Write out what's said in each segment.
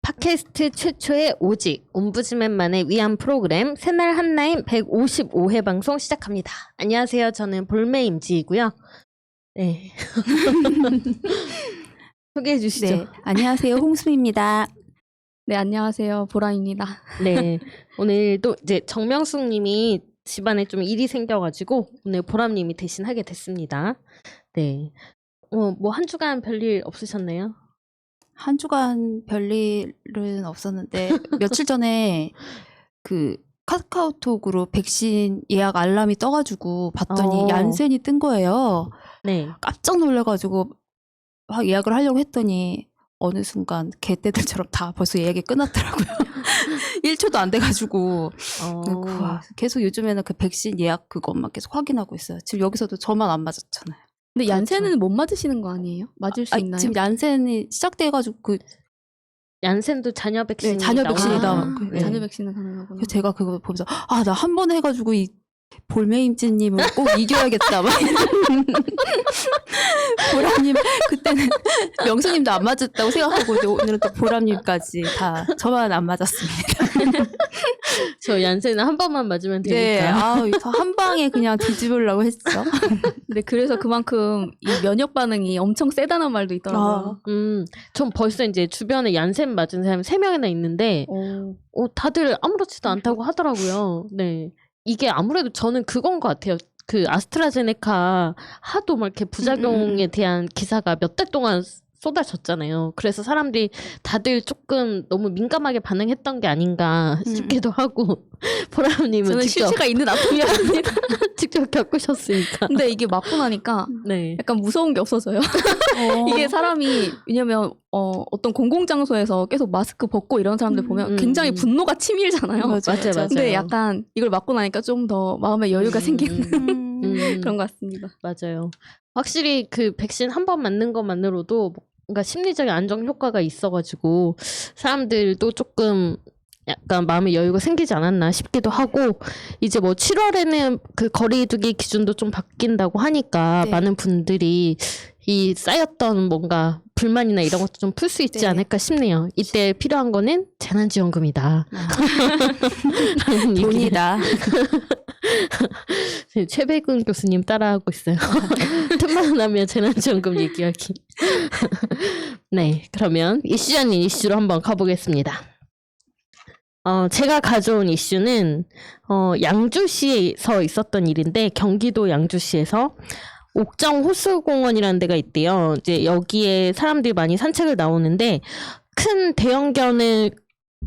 팟캐스트 최초의 오직 옴부즈맨만을 위한 프로그램 새날 한라인 155회 방송 시작합니다. 안녕하세요. 저는 볼메 임지이고요. 네. 소개해 주시죠. 네, 안녕하세요. 홍수입니다. 네, 안녕하세요. 보라입니다. 네. 오늘도 이제 정명숙 님이 집안에 좀 일이 생겨가지고 오늘 보람 님이 대신 하게 됐습니다. 네. 뭐 한 주간 별일 없으셨나요? 한 주간 별일은 없었는데 며칠 전에 그 카카오톡으로 백신 예약 알람이 떠가지고 봤더니 얀센이 뜬 거예요. 네. 깜짝 놀라가지고 막 예약을 하려고 했더니 어느 순간 개떼들처럼 다 벌써 예약이 끝났더라고요. 1초도 안 돼가지고 계속 요즘에는 그 백신 예약 그것만 계속 확인하고 있어요. 지금 여기서도 저만 안 맞았잖아요. 근데 그렇죠. 얀센은 못 맞으시는 거 아니에요? 맞을 수 있나요? 지금 얀센이 시작돼가지고 그 얀센도 자녀 백신이 네, 자녀 백신이다. 네. 자녀 백신은 가능하구나. 제가 그거 보면서 나 한 번 해가지고 이 볼메임즈님은 꼭 이겨야겠다. 막 보람님 그때는 명수님도 안 맞았다고 생각하고 이제 오늘은 또 보람님까지 다 저만 안 맞았습니다. 저 얀센은 한 번만 맞으면 네, 되니까. 한 방에 그냥 뒤집으려고 했죠. 근데 그래서 그만큼 이 면역 반응이 엄청 세다는 말도 있더라고요. 전 벌써 이제 주변에 얀센 맞은 사람이 3명이나 있는데 다들 아무렇지도 않다고 하더라고요. 네. 이게 아무래도 저는 그건 것 같아요. 그 아스트라제네카 하도 막 이렇게 부작용에 대한 기사가 몇 달 동안 쏟아졌잖아요. 그래서 사람들이 다들 조금 너무 민감하게 반응했던 게 아닌가 싶기도 하고 보람님은 저는 직접 실체가 있는 아픔이 아닙니다. 직접 겪으셨으니까. 근데 이게 맞고 나니까 네. 약간 무서운 게 없어져요. 이게 사람이 왜냐면 어떤 공공장소에서 계속 마스크 벗고 이런 사람들 보면 굉장히 분노가 치밀잖아요. 맞아요. 근데 약간 이걸 맞고 나니까 좀 더 마음의 여유가 생기는 그런 것 같습니다. 맞아요. 확실히 그 백신 한 번 맞는 것만으로도 뭔가 심리적인 안정 효과가 있어가지고 사람들도 조금 약간 마음의 여유가 생기지 않았나 싶기도 하고, 이제 뭐 7월에는 그 거리두기 기준도 좀 바뀐다고 하니까 네. 많은 분들이 이 쌓였던 뭔가 불만이나 이런 것도 좀 풀 수 있지 않을까 싶네요. 이때 필요한 거는 재난지원금이다. 돈이다. 최백은 교수님 따라하고 있어요. 틈만 나면 재난지원금 얘기하기. 네, 그러면 이슈 아닌 이슈로 한번 가보겠습니다. 제가 가져온 이슈는 양주시에서 있었던 일인데, 경기도 양주시에서 옥정 호수공원이라는 데가 있대요. 이제 여기에 사람들이 많이 산책을 나오는데 큰 대형견을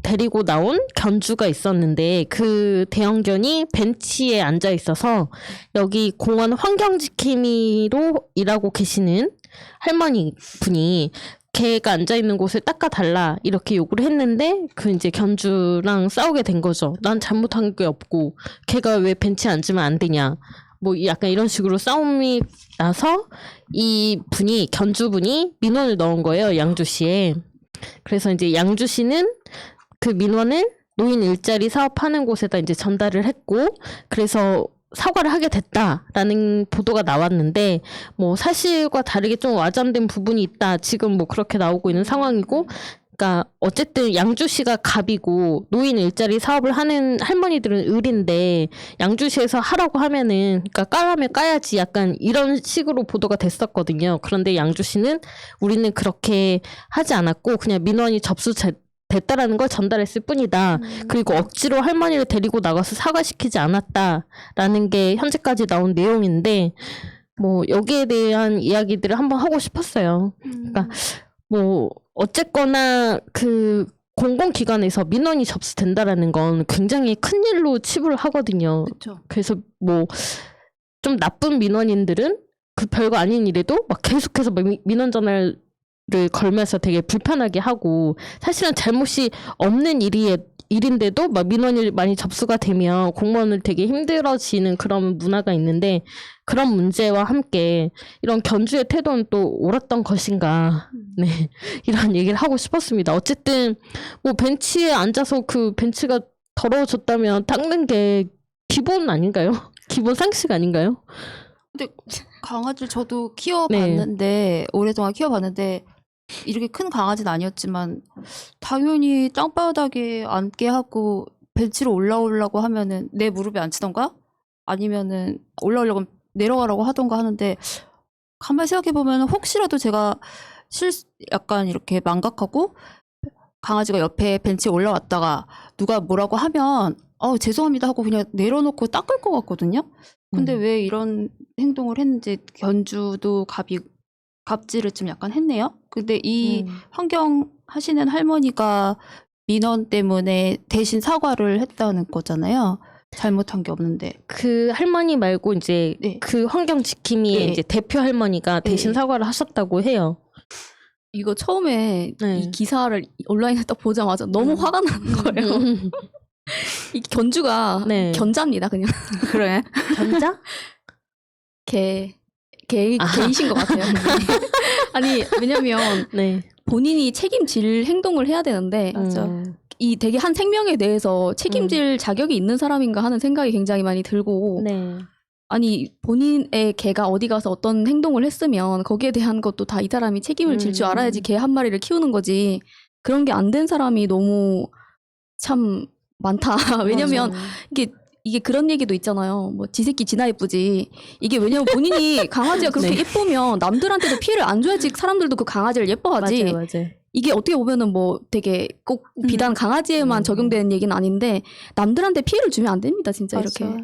데리고 나온 견주가 있었는데 그 대형견이 벤치에 앉아 있어서 여기 공원 환경지킴이로 일하고 계시는 할머니 분이 걔가 앉아 있는 곳을 닦아달라 이렇게 요구를 했는데 그 이제 견주랑 싸우게 된 거죠. 난 잘못한 게 없고 걔가 왜 벤치에 앉으면 안 되냐. 뭐 약간 이런 식으로 싸움이 나서 이 분이 견주분이 민원을 넣은 거예요. 양주시에. 그래서 이제 양주시는 그 민원을 노인 일자리 사업하는 곳에다 이제 전달을 했고, 그래서 사과를 하게 됐다라는 보도가 나왔는데 뭐 사실과 다르게 좀 와전된 부분이 있다. 지금 뭐 그렇게 나오고 있는 상황이고, 그러니까 어쨌든 양주시가 갑이고 노인 일자리 사업을 하는 할머니들은 을인데 양주시에서 하라고 하면은 그러니까 까라면 까야지 약간 이런 식으로 보도가 됐었거든요. 그런데 양주시는 우리는 그렇게 하지 않았고 그냥 민원이 됐다라는 걸 전달했을 뿐이다. 그리고 억지로 할머니를 데리고 나가서 사과시키지 않았다라는 게 현재까지 나온 내용인데 뭐 여기에 대한 이야기들을 한번 하고 싶었어요. 그러니까 뭐 어쨌거나 그 공공기관에서 민원이 접수된다라는 건 굉장히 큰 일로 치부를 하거든요. 그쵸. 그래서 뭐 좀 나쁜 민원인들은 그 별거 아닌 일에도 막 계속해서 민원 전화를 걸면서 되게 불편하게 하고, 사실은 잘못이 없는 일인데도 막 민원이 많이 접수가 되면 공무원을 되게 힘들어지는 그런 문화가 있는데, 그런 문제와 함께 이런 견주의 태도는 또 옳았던 것인가. 네, 이런 얘기를 하고 싶었습니다. 어쨌든 뭐 벤치에 앉아서 그 벤치가 더러워졌다면 닦는 게 기본 아닌가요? 기본 상식 아닌가요? 근데 강아지를 저도 키워봤는데 오랫동안 키워봤는데 이렇게 큰 강아지는 아니었지만 당연히 땅바닥에 앉게 하고 벤치로 올라오려고 하면은 내 무릎에 앉히던가 아니면은 올라오려고 내려가라고 하던가 하는데 가만히 생각해보면 혹시라도 제가 약간 이렇게 망각하고 강아지가 옆에 벤치에 올라왔다가 누가 뭐라고 하면 죄송합니다 하고 그냥 내려놓고 닦을 것 같거든요. 근데 왜 이런 행동을 했는지 견주도 갑질을 좀 약간 했네요. 근데 이 환경 하시는 할머니가 민원 때문에 대신 사과를 했다는 거잖아요. 잘못한 게 없는데. 그 할머니 말고 이제 네. 그 환경 지킴이의 네. 이제 대표 할머니가 대신 네. 사과를 하셨다고 해요. 이거 처음에 네. 이 기사를 온라인에 딱 보자마자 너무 화가 나는 거예요. 이 견주가 네. 견자입니다, 그냥. 그래. 견자? 개이신 것 같아요. 아니, 왜냐면 네. 본인이 책임질 행동을 해야 되는데, 이 되게 한 생명에 대해서 책임질 자격이 있는 사람인가 하는 생각이 굉장히 많이 들고, 네. 아니, 본인의 개가 어디 가서 어떤 행동을 했으면 거기에 대한 것도 다 이 사람이 책임을 질 줄 알아야지 개 한 마리를 키우는 거지. 그런 게 안 된 사람이 너무 참 많다. 왜냐면 이게 그런 얘기도 있잖아요. 뭐 지 새끼 지나 예쁘지. 이게 왜냐면 본인이 강아지가 그렇게 네. 예쁘면 남들한테도 피해를 안 줘야지 사람들도 그 강아지를 예뻐하지. 맞아요. 이게 어떻게 보면은 뭐 되게 꼭 비단 강아지에만 적용되는 얘기는 아닌데 남들한테 피해를 주면 안 됩니다. 진짜 맞아. 이렇게.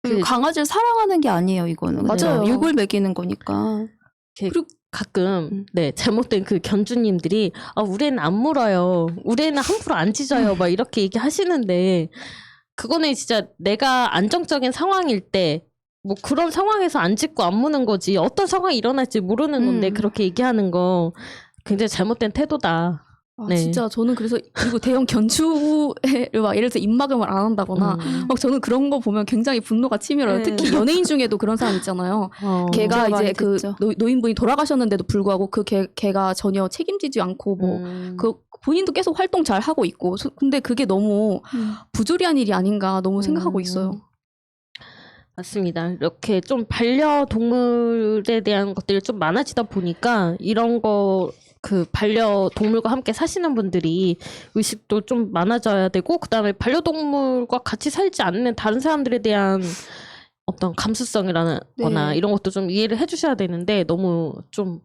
그 강아지를 사랑하는 게 아니에요, 이거는. 맞아요. 욕을 먹이는 거니까. 그리고 가끔 잘못된 그 견주님들이 우리 애는 안 물어요. 우리 애는 함부로 안 짖어요. 막 이렇게 얘기하시는데 그거는 진짜 내가 안정적인 상황일 때 뭐 그런 상황에서 안 짖고 안 무는 거지. 어떤 상황이 일어날지 모르는 건데 그렇게 얘기하는 거 굉장히 잘못된 태도다. 네. 진짜 저는 그래서 그리고 대형 견주를 막 예를 들어서 입막음을 안 한다거나 막 저는 그런 거 보면 굉장히 분노가 치밀어요. 특히 연예인 중에도 그런 사람 있잖아요. 걔가 이제 그 노인분이 돌아가셨는데도 불구하고 그 걔가 전혀 책임지지 않고 뭐 그 본인도 계속 활동 잘 하고 있고 근데 그게 너무 부조리한 일이 아닌가 너무 생각하고 있어요. 맞습니다. 이렇게 좀 반려동물에 대한 것들이 좀 많아지다 보니까 이런 거 그 반려동물과 함께 사시는 분들이 의식도 좀 많아져야 되고 그다음에 반려동물과 같이 살지 않는 다른 사람들에 대한 어떤 감수성이라거나 이런 것도 좀 이해를 해주셔야 되는데 너무 좀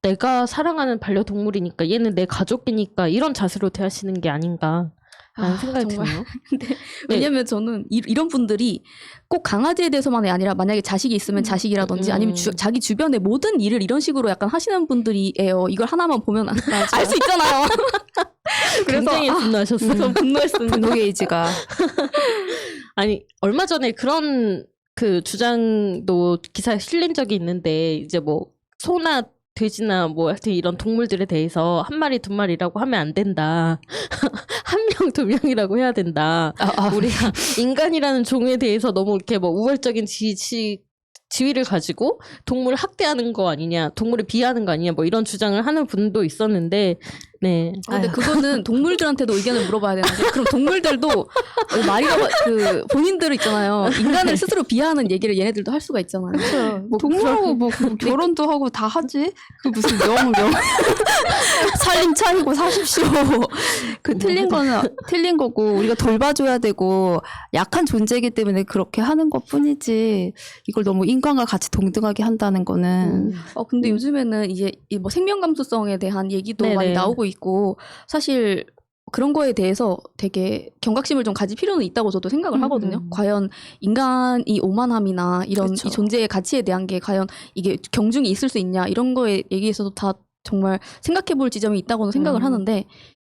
내가 사랑하는 반려동물이니까 얘는 내 가족이니까 이런 자세로 대하시는 게 아닌가 라는 생각이 드네요. 근데 왜냐면 저는 이런 분들이 꼭 강아지에 대해서만이 아니라 만약에 자식이 있으면 자식이라든지 아니면 자기 주변의 모든 일을 이런 식으로 약간 하시는 분들이에요. 이걸 하나만 보면 알 수 있잖아요. 그래서 굉장히 분노하셨어요. 저 분노했습니다. 분노 게이지가. 아니 얼마 전에 그런 그 주장도 기사에 실린 적이 있는데 이제 뭐 소나 돼지나 뭐 하여튼 이런 동물들에 대해서 한 마리 두 마리라고 하면 안 된다. 한 명 두 명이라고 해야 된다. 우리가 인간이라는 종에 대해서 너무 이렇게 뭐 우월적인 지위를 가지고 동물을 학대하는 거 아니냐, 동물을 비하하는 거 아니냐, 뭐 이런 주장을 하는 분도 있었는데, 네. 근데 그거는 동물들한테도 의견을 물어봐야 되는데, 그럼 동물들도 말이라고 그 본인들 있잖아요. 인간을 스스로 비하하는 얘기를 얘네들도 할 수가 있잖아요. 그렇죠. 뭐 동물하고 뭐 결혼도 하고 다 하지. 그 무슨 명 살림 차리고 사십시오. 그 틀린 거는 틀린 거고 우리가 돌봐줘야 되고 약한 존재이기 때문에 그렇게 하는 것뿐이지. 이걸 너무 인간과 같이 동등하게 한다는 거는. 근데 요즘에는 이제 이 뭐 생명 감수성에 대한 얘기도 네네. 많이 나오고 있고 사실 그런 거에 대해서 되게 경각심을 좀 가질 필요는 있다고 저도 생각을 하거든요. 과연 인간이 오만함이나 이런 그쵸. 이 존재의 가치에 대한 게 과연 이게 경중이 있을 수 있냐 이런 거에 얘기해서도 다 정말 생각해 볼 지점이 있다고는 생각을 하는데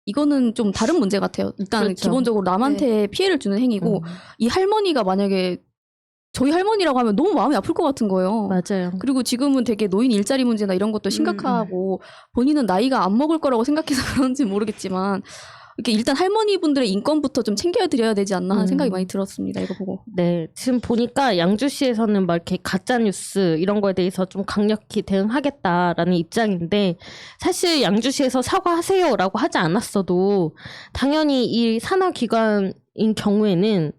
이거는 좀 다른 문제 같아요. 일단 그렇죠. 기본적으로 남한테 피해를 주는 행위고 이 할머니가 만약에 저희 할머니라고 하면 너무 마음이 아플 것 같은 거예요. 맞아요. 그리고 지금은 되게 노인 일자리 문제나 이런 것도 심각하고 본인은 나이가 안 먹을 거라고 생각해서 그런지 모르겠지만 이렇게 일단 할머니분들의 인권부터 좀 챙겨드려야 되지 않나 하는 생각이 많이 들었습니다. 이거 보고. 네, 지금 보니까 양주시에서는 막 이렇게 가짜 뉴스 이런 거에 대해서 좀 강력히 대응하겠다라는 입장인데 사실 양주시에서 사과하세요라고 하지 않았어도 당연히 이 산하기관인 경우에는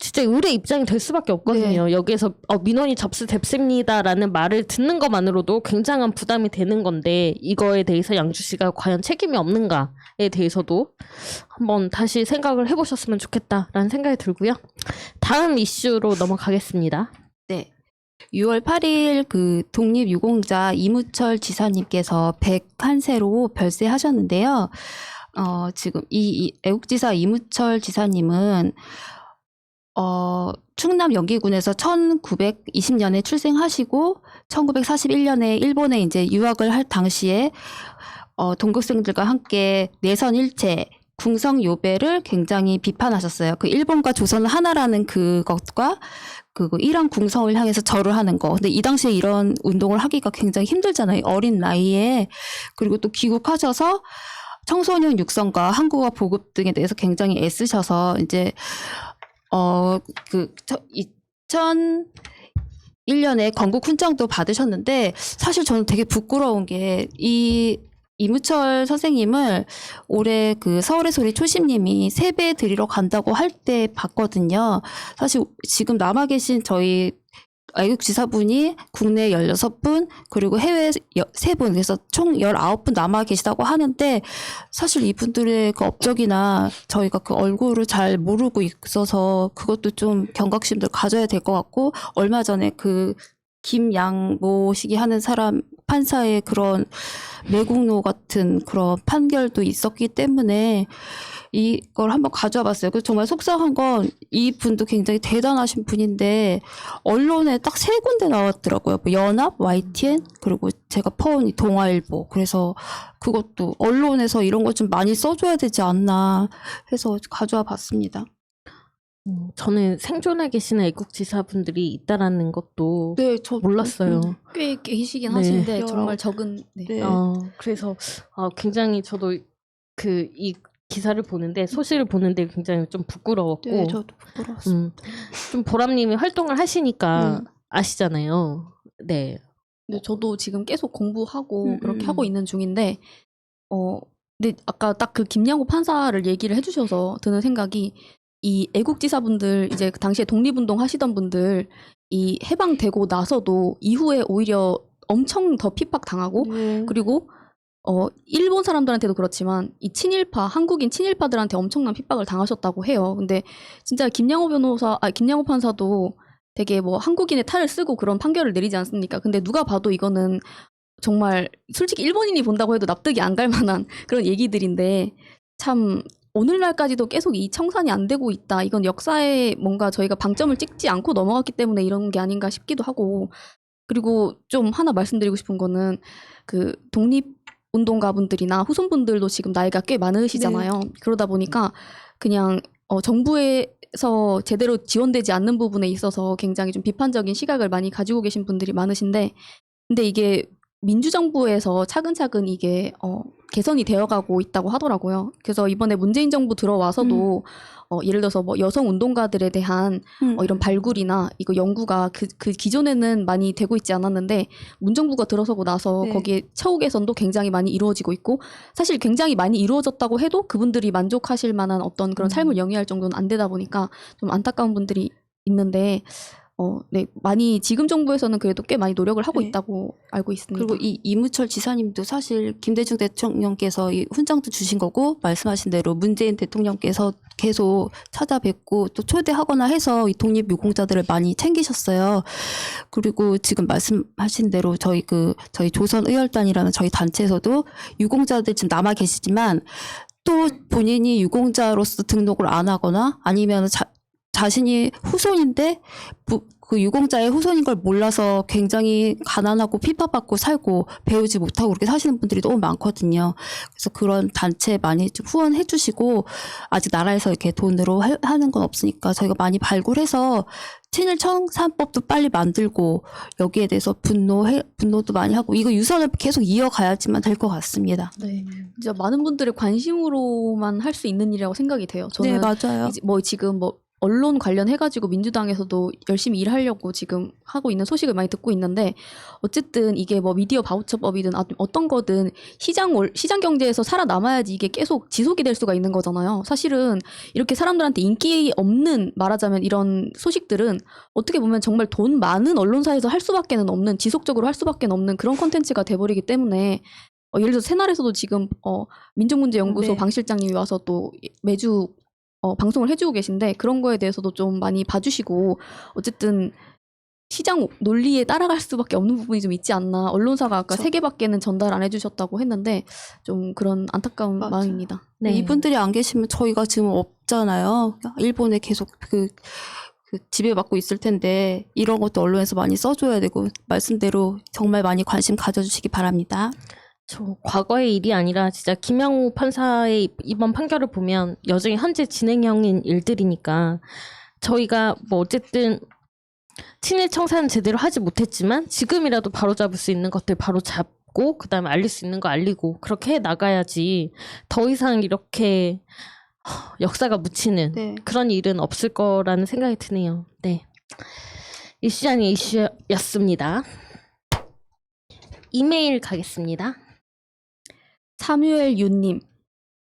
진짜 의뢰 입장이 될 수밖에 없거든요. 여기에서 민원이 접수됐습니다라는 말을 듣는 것만으로도 굉장한 부담이 되는 건데 이거에 대해서 양주 씨가 과연 책임이 없는가에 대해서도 한번 다시 생각을 해보셨으면 좋겠다라는 생각이 들고요. 다음 이슈로 넘어가겠습니다. 네. 6월 8일 그 독립유공자 이무철 지사님께서 101세로 별세하셨는데요. 지금 이 애국지사 이무철 지사님은 충남 영기군에서 1920년에 출생하시고 1941년에 일본에 이제 유학을 할 당시에 동급생들과 함께 내선 일체 궁성 요배를 굉장히 비판하셨어요. 그 일본과 조선은 하나라는 그것과 그 이란 궁성을 향해서 절을 하는 거. 근데 이 당시에 이런 운동을 하기가 굉장히 힘들잖아요. 어린 나이에. 그리고 또 귀국하셔서 청소년 육성과 한국어 보급 등에 대해서 굉장히 애쓰셔서 이제 2001년에 건국 훈장도 받으셨는데 사실 저는 되게 부끄러운 게 이무철 선생님을 올해 그 서울의 소리 초심님이 세배 드리러 간다고 할 때 봤거든요. 사실 지금 남아 계신 저희 애국지사분이 국내 16분 그리고 해외 3분 그래서 총 19분 남아 계시다고 하는데 사실 이분들의 그 업적이나 저희가 그 얼굴을 잘 모르고 있어서 그것도 좀 경각심들 가져야 될 것 같고 얼마 전에 그 김양모시기 하는 사람 판사의 그런 매국노 같은 그런 판결도 있었기 때문에 이걸 한번 가져와 봤어요. 그래서 정말 속상한 건 이분도 굉장히 대단하신 분인데 언론에 딱 3군데 나왔더라고요. 뭐 연합, YTN 그리고 제가 퍼온 이 동아일보. 그래서 그것도 언론에서 이런 거 좀 많이 써줘야 되지 않나 해서 가져와 봤습니다. 저는 생존해 계시는 애국지사분들이 있다라는 것도 저 몰랐어요. 꽤 계시긴 네. 하신데 정말 적은. 네. 그래서 굉장히 저도 이 기사를 보는데 소식을 보는데 굉장히 좀 부끄러웠고 네, 저도 부끄러웠어요. 좀 보람님이 활동을 하시니까 아시잖아요. 네. 근데 저도 지금 계속 공부하고 그렇게 하고 있는 중인데 근데 아까 딱 그 김양호 판사를 얘기를 해주셔서 드는 생각이 이 애국지사분들 이제 그 당시에 독립운동 하시던 분들 이 해방되고 나서도 이후에 오히려 엄청 더 핍박 당하고 그리고 일본 사람들한테도 그렇지만 이 친일파 한국인 친일파들한테 엄청난 핍박을 당하셨다고 해요. 근데 진짜 김양호 판사도 되게 뭐 한국인의 탈을 쓰고 그런 판결을 내리지 않습니까? 근데 누가 봐도 이거는 정말 솔직히 일본인이 본다고 해도 납득이 안 갈 만한 그런 얘기들인데 참 오늘날까지도 계속 이 청산이 안 되고 있다. 이건 역사에 뭔가 저희가 방점을 찍지 않고 넘어갔기 때문에 이런 게 아닌가 싶기도 하고 그리고 좀 하나 말씀드리고 싶은 거는 그 독립운동가분들이나 후손분들도 지금 나이가 꽤 많으시잖아요. 그러다 보니까 그냥 정부에서 제대로 지원되지 않는 부분에 있어서 굉장히 좀 비판적인 시각을 많이 가지고 계신 분들이 많으신데 근데 이게 민주정부에서 차근차근 이게 개선이 되어가고 있다고 하더라고요. 그래서 이번에 문재인 정부 들어와서도 예를 들어서 뭐 여성 운동가들에 대한 이런 발굴이나 이거 연구가 그 기존에는 많이 되고 있지 않았는데 문정부가 들어서고 나서 거기에 처우 개선도 굉장히 많이 이루어지고 있고 사실 굉장히 많이 이루어졌다고 해도 그분들이 만족하실 만한 어떤 그런 삶을 영위할 정도는 안 되다 보니까 좀 안타까운 분들이 있는데 네, 많이 지금 정부에서는 그래도 꽤 많이 노력을 하고 있다고 알고 있습니다. 그리고 이 이무철 지사님도 사실 김대중 대통령께서 이 훈장도 주신 거고 말씀하신 대로 문재인 대통령께서 계속 찾아뵙고 또 초대하거나 해서 이 독립유공자들을 많이 챙기셨어요. 그리고 지금 말씀하신 대로 저희 조선의열단이라는 저희 단체에서도 유공자들 지금 남아 계시지만 또 본인이 유공자로서 등록을 안 하거나 아니면 자신이 후손인데 그 유공자의 후손인 걸 몰라서 굉장히 가난하고 핍박받고 살고 배우지 못하고 그렇게 사시는 분들이 너무 많거든요. 그래서 그런 단체 많이 좀 후원해 주시고 아직 나라에서 이렇게 돈으로 하는 건 없으니까 저희가 많이 발굴해서 친일 청산법도 빨리 만들고 여기에 대해서 분노도 많이 하고 이거 유선을 계속 이어가야지만 될 것 같습니다. 네, 진짜 많은 분들의 관심으로만 할 수 있는 일이라고 생각이 돼요. 저는 네, 맞아요. 이제 뭐 지금 뭐 언론 관련해가지고 민주당에서도 열심히 일하려고 지금 하고 있는 소식을 많이 듣고 있는데 어쨌든 이게 뭐 미디어 바우처법이든 어떤 거든 시장 경제에서 살아남아야지 이게 계속 지속이 될 수가 있는 거잖아요. 사실은 이렇게 사람들한테 인기 없는 말하자면 이런 소식들은 어떻게 보면 정말 돈 많은 언론사에서 할 수밖에 없는 지속적으로 할 수밖에 없는 그런 콘텐츠가 돼버리기 때문에 예를 들어서 새날에서도 지금 민족문제연구소 네. 방 실장님이 와서 또 매주 방송을 해주고 계신데 그런 거에 대해서도 좀 많이 봐주시고 어쨌든 시장 논리에 따라갈 수밖에 없는 부분이 좀 있지 않나. 언론사가 아까 그렇죠. 3개밖에는 전달 안 해주셨다고 했는데 좀 그런 안타까운 맞아요. 마음입니다. 네. 이분들이 안 계시면 저희가 지금 없잖아요. 일본에 계속 그 지배받고 있을 텐데 이런 것도 언론에서 많이 써줘야 되고 말씀대로 정말 많이 관심 가져주시기 바랍니다. 저 과거의 일이 아니라 진짜 김양호 판사의 이번 판결을 보면 여전히 현재 진행형인 일들이니까 저희가 뭐 어쨌든 친일 청산은 제대로 하지 못했지만 지금이라도 바로잡을 수 있는 것들 바로 잡고 그다음에 알릴 수 있는 거 알리고 그렇게 해 나가야지 더 이상 이렇게 역사가 묻히는 네. 그런 일은 없을 거라는 생각이 드네요. 네. 이슈 아닌 이슈였습니다. 이메일 가겠습니다. 사뮤엘 윤님,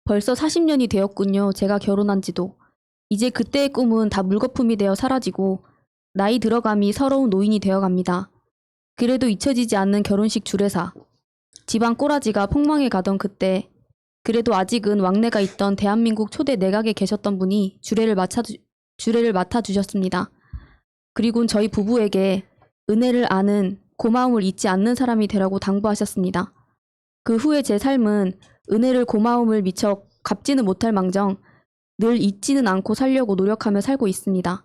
벌써 40년이 되었군요. 제가 결혼한 지도. 이제 그때의 꿈은 다 물거품이 되어 사라지고 나이 들어감이 서러운 노인이 되어갑니다. 그래도 잊혀지지 않는 결혼식 주례사. 집안 꼬라지가 폭망해 가던 그때 그래도 아직은 왕래가 있던 대한민국 초대 내각에 계셨던 분이 주례를 맡아주셨습니다. 그리곤 저희 부부에게 은혜를 아는 고마움을 잊지 않는 사람이 되라고 당부하셨습니다. 그 후에 제 삶은 은혜를 고마움을 미처 갚지는 못할 망정 늘 잊지는 않고 살려고 노력하며 살고 있습니다.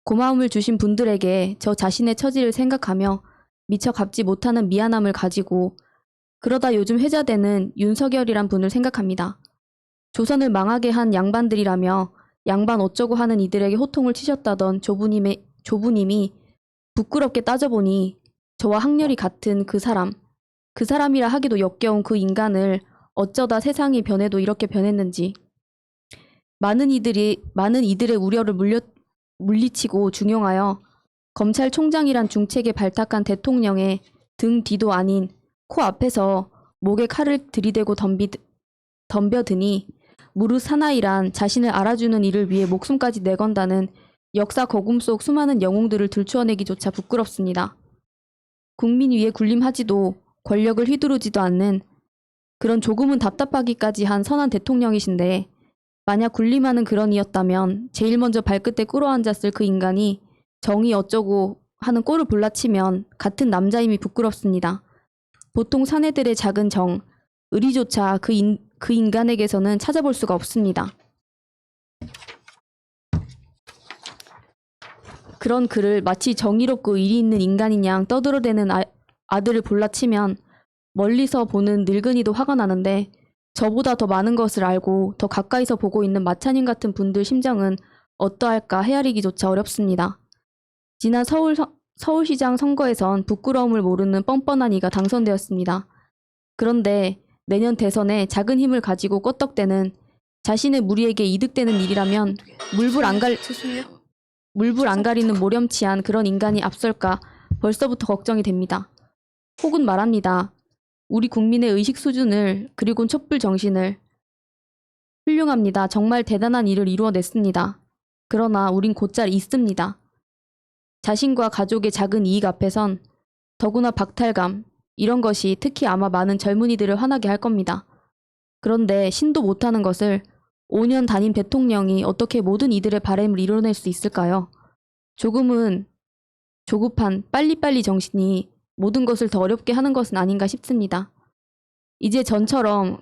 고마움을 주신 분들에게 저 자신의 처지를 생각하며 미처 갚지 못하는 미안함을 가지고 그러다 요즘 회자되는 윤석열이란 분을 생각합니다. 조선을 망하게 한 양반들이라며 양반 어쩌고 하는 이들에게 호통을 치셨다던 조부님이 부끄럽게 따져보니 저와 학렬이 같은 그 사람이라 하기도 역겨운 그 인간을 어쩌다 세상이 변해도 이렇게 변했는지 많은 이들의 우려를 물리치고 중용하여 검찰총장이란 중책에 발탁한 대통령의 등 뒤도 아닌 코앞에서 목에 칼을 들이대고 덤벼드니 무릇 사나이란 자신을 알아주는 이를 위해 목숨까지 내건다는 역사 거금 속 수많은 영웅들을 들추어내기조차 부끄럽습니다. 국민 위에 군림하지도 권력을 휘두르지도 않는 그런 조금은 답답하기까지 한 선한 대통령이신데 만약 군림하는 그런 이였다면 제일 먼저 발끝에 꿇어앉았을 그 인간이 정의 어쩌고 하는 꼴을 볼라치면 같은 남자임이 부끄럽습니다. 보통 사내들의 작은 정, 의리조차 그 인간에게서는 찾아볼 수가 없습니다. 그런 그를 마치 정의롭고 의리 있는 인간인 양 떠들어대는 아들을 볼라치면 멀리서 보는 늙은이도 화가 나는데 저보다 더 많은 것을 알고 더 가까이서 보고 있는 마차님 같은 분들 심정은 어떠할까 헤아리기조차 어렵습니다. 지난 서울시장 선거에선 부끄러움을 모르는 뻔뻔한 이가 당선되었습니다. 그런데 내년 대선에 작은 힘을 가지고 껐덕대는 자신의 무리에게 이득되는 일이라면 물불 안 가리는 모렴치한 그런 인간이 앞설까 벌써부터 걱정이 됩니다. 혹은 말합니다. 우리 국민의 의식 수준을 그리고 촛불 정신을 훌륭합니다. 정말 대단한 일을 이루어냈습니다. 그러나 우린 곧잘 잊습니다. 자신과 가족의 작은 이익 앞에선 더구나 박탈감, 이런 것이 특히 아마 많은 젊은이들을 화나게 할 겁니다. 그런데 신도 못하는 것을 5년 단임 대통령이 어떻게 모든 이들의 바람을 이뤄낼 수 있을까요? 조금은 조급한 빨리빨리 정신이 모든 것을 더 어렵게 하는 것은 아닌가 싶습니다. 이제 전처럼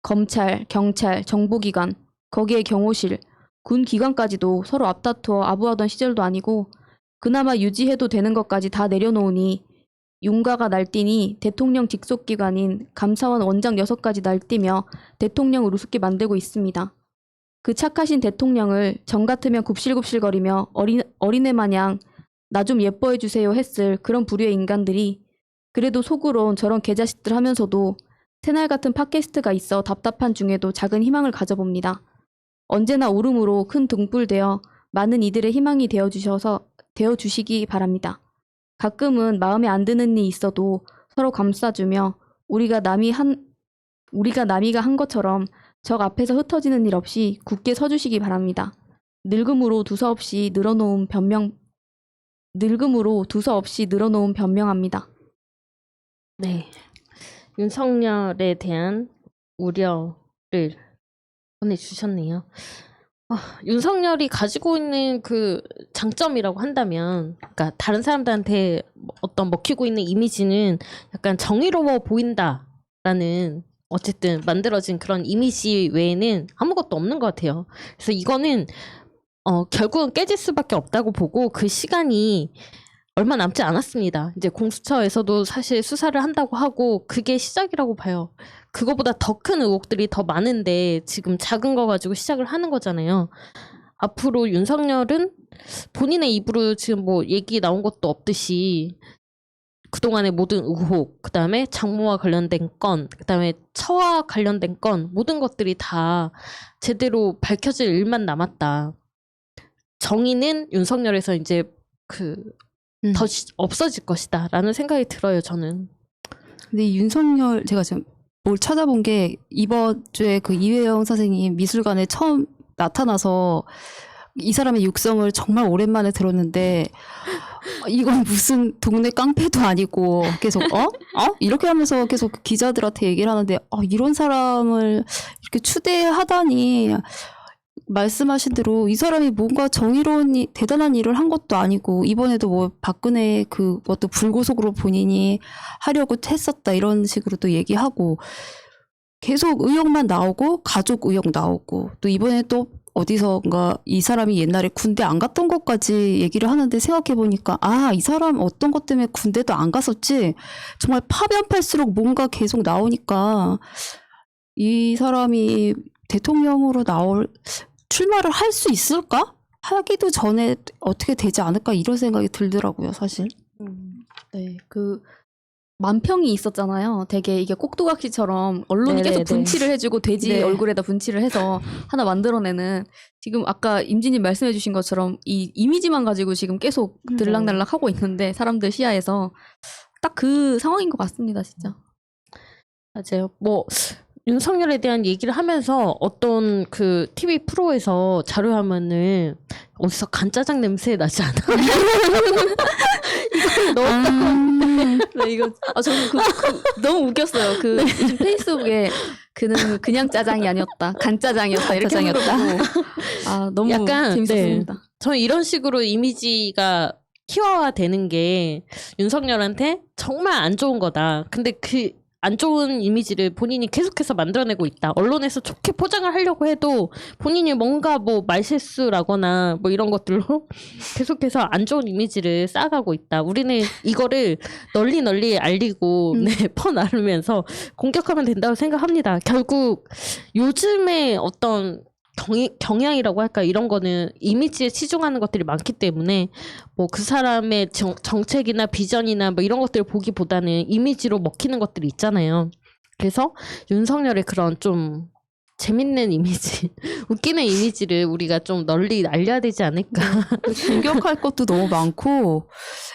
검찰, 경찰, 정보기관, 거기에 경호실, 군기관까지도 서로 앞다투어 아부하던 시절도 아니고 그나마 유지해도 되는 것까지 다 내려놓으니 윤가가 날뛰니 대통령 직속기관인 감사원 원장 6가지 날뛰며 대통령을 우습게 만들고 있습니다. 그 착하신 대통령을 정 같으면 굽실굽실거리며 어린애 마냥 나 좀 예뻐해 주세요 했을 그런 부류의 인간들이 그래도 속으론 저런 개자식들 하면서도 새날 같은 팟캐스트가 있어 답답한 중에도 작은 희망을 가져봅니다. 언제나 울음으로 큰 등불되어 많은 이들의 희망이 되어주시기 바랍니다. 가끔은 마음에 안 드는 일이 있어도 서로 감싸주며 우리가 남이가 한 것처럼 적 앞에서 흩어지는 일 없이 굳게 서주시기 바랍니다. 늙음으로 두서없이 늘어놓은 변명합니다. 네. 윤석열에 대한 우려를 보내주셨네요. 윤석열이 가지고 있는 그 장점이라고 한다면, 그러니까 다른 사람들한테 어떤 먹히고 있는 이미지는 약간 정의로워 보인다라는 어쨌든 만들어진 그런 이미지 외에는 아무것도 없는 것 같아요. 그래서 이거는 결국은 깨질 수밖에 없다고 보고 그 시간이 얼마 남지 않았습니다. 이제 공수처에서도 사실 수사를 한다고 하고 그게 시작이라고 봐요. 그거보다 더 큰 의혹들이 더 많은데 지금 작은 거 가지고 시작을 하는 거잖아요. 앞으로 윤석열은 본인의 입으로 지금 뭐 얘기 나온 것도 없듯이 그동안의 모든 의혹, 그 다음에 장모와 관련된 건, 그 다음에 처와 관련된 건 모든 것들이 다 제대로 밝혀질 일만 남았다. 정의는 윤석열에서 이제 더 없어질 것이다 라는 생각이 들어요, 저는. 근데 윤석열, 제가 지금 뭘 찾아본 게 이번 주에 그 이회영 선생님 미술관에 처음 나타나서 이 사람의 육성을 정말 오랜만에 들었는데 이건 무슨 동네 깡패도 아니고 계속 이렇게 하면서 계속 기자들한테 얘기를 하는데 이런 사람을 이렇게 추대하다니 말씀하신 대로 이 사람이 뭔가 정의로운 대단한 일을 한 것도 아니고 이번에도 뭐 박근혜 그것도 불구속으로 본인이 하려고 했었다 이런 식으로 또 얘기하고 계속 의혹만 나오고 가족 의혹 나오고 또 이번에 또 어디선가 이 사람이 옛날에 군대 안 갔던 것까지 얘기를 하는데 생각해보니까 이 사람 어떤 것 때문에 군대도 안 갔었지 정말 파변팔수록 뭔가 계속 나오니까 이 사람이 대통령으로 출마를 할 수 있을까? 하기도 전에 어떻게 되지 않을까 이런 생각이 들더라고요, 사실. 네, 만평이 있었잖아요. 되게 이게 꼭두각시처럼 언론이 네네네. 계속 분칠을 해주고 돼지 네. 얼굴에다 분칠을 해서 하나 만들어내는 지금 아까 임진님 말씀해주신 것처럼 이 이미지만 가지고 지금 계속 들락날락 하고 있는데 사람들 시야에서 딱 그 상황인 것 같습니다, 진짜. 맞아요. 뭐 윤석열에 대한 얘기를 하면서 어떤 그 TV 프로에서 자료화면을 어디서 간짜장 냄새 나지 않아? 이걸 넣었다고 네, 이거 저는 너무 웃겼어요. 요즘 페이스북에 그는 그냥 짜장이 아니었다, 간짜장이었다 이렇게 짜장이었다. 물어보고 너무 약간, 재밌었습니다. 네. 저는 이런 식으로 이미지가 희화화되는 게 윤석열한테 정말 안 좋은 거다. 근데 그 안 좋은 이미지를 본인이 계속해서 만들어내고 있다. 언론에서 좋게 포장을 하려고 해도 본인이 뭔가 뭐 말실수라거나 뭐 이런 것들로 계속해서 안 좋은 이미지를 쌓아가고 있다. 우리는 이거를 널리 알리고 퍼나르면서 공격하면 된다고 생각합니다. 결국 요즘에 어떤 경향이라고 할까 이런 거는 이미지에 치중하는 것들이 많기 때문에 뭐 그 사람의 정책이나 비전이나 뭐 이런 것들을 보기보다는 이미지로 먹히는 것들이 있잖아요. 그래서 윤석열의 그런 좀 재밌는 이미지, 웃기는 이미지를 우리가 좀 널리 알려야 되지 않을까. 공격할 것도 너무 많고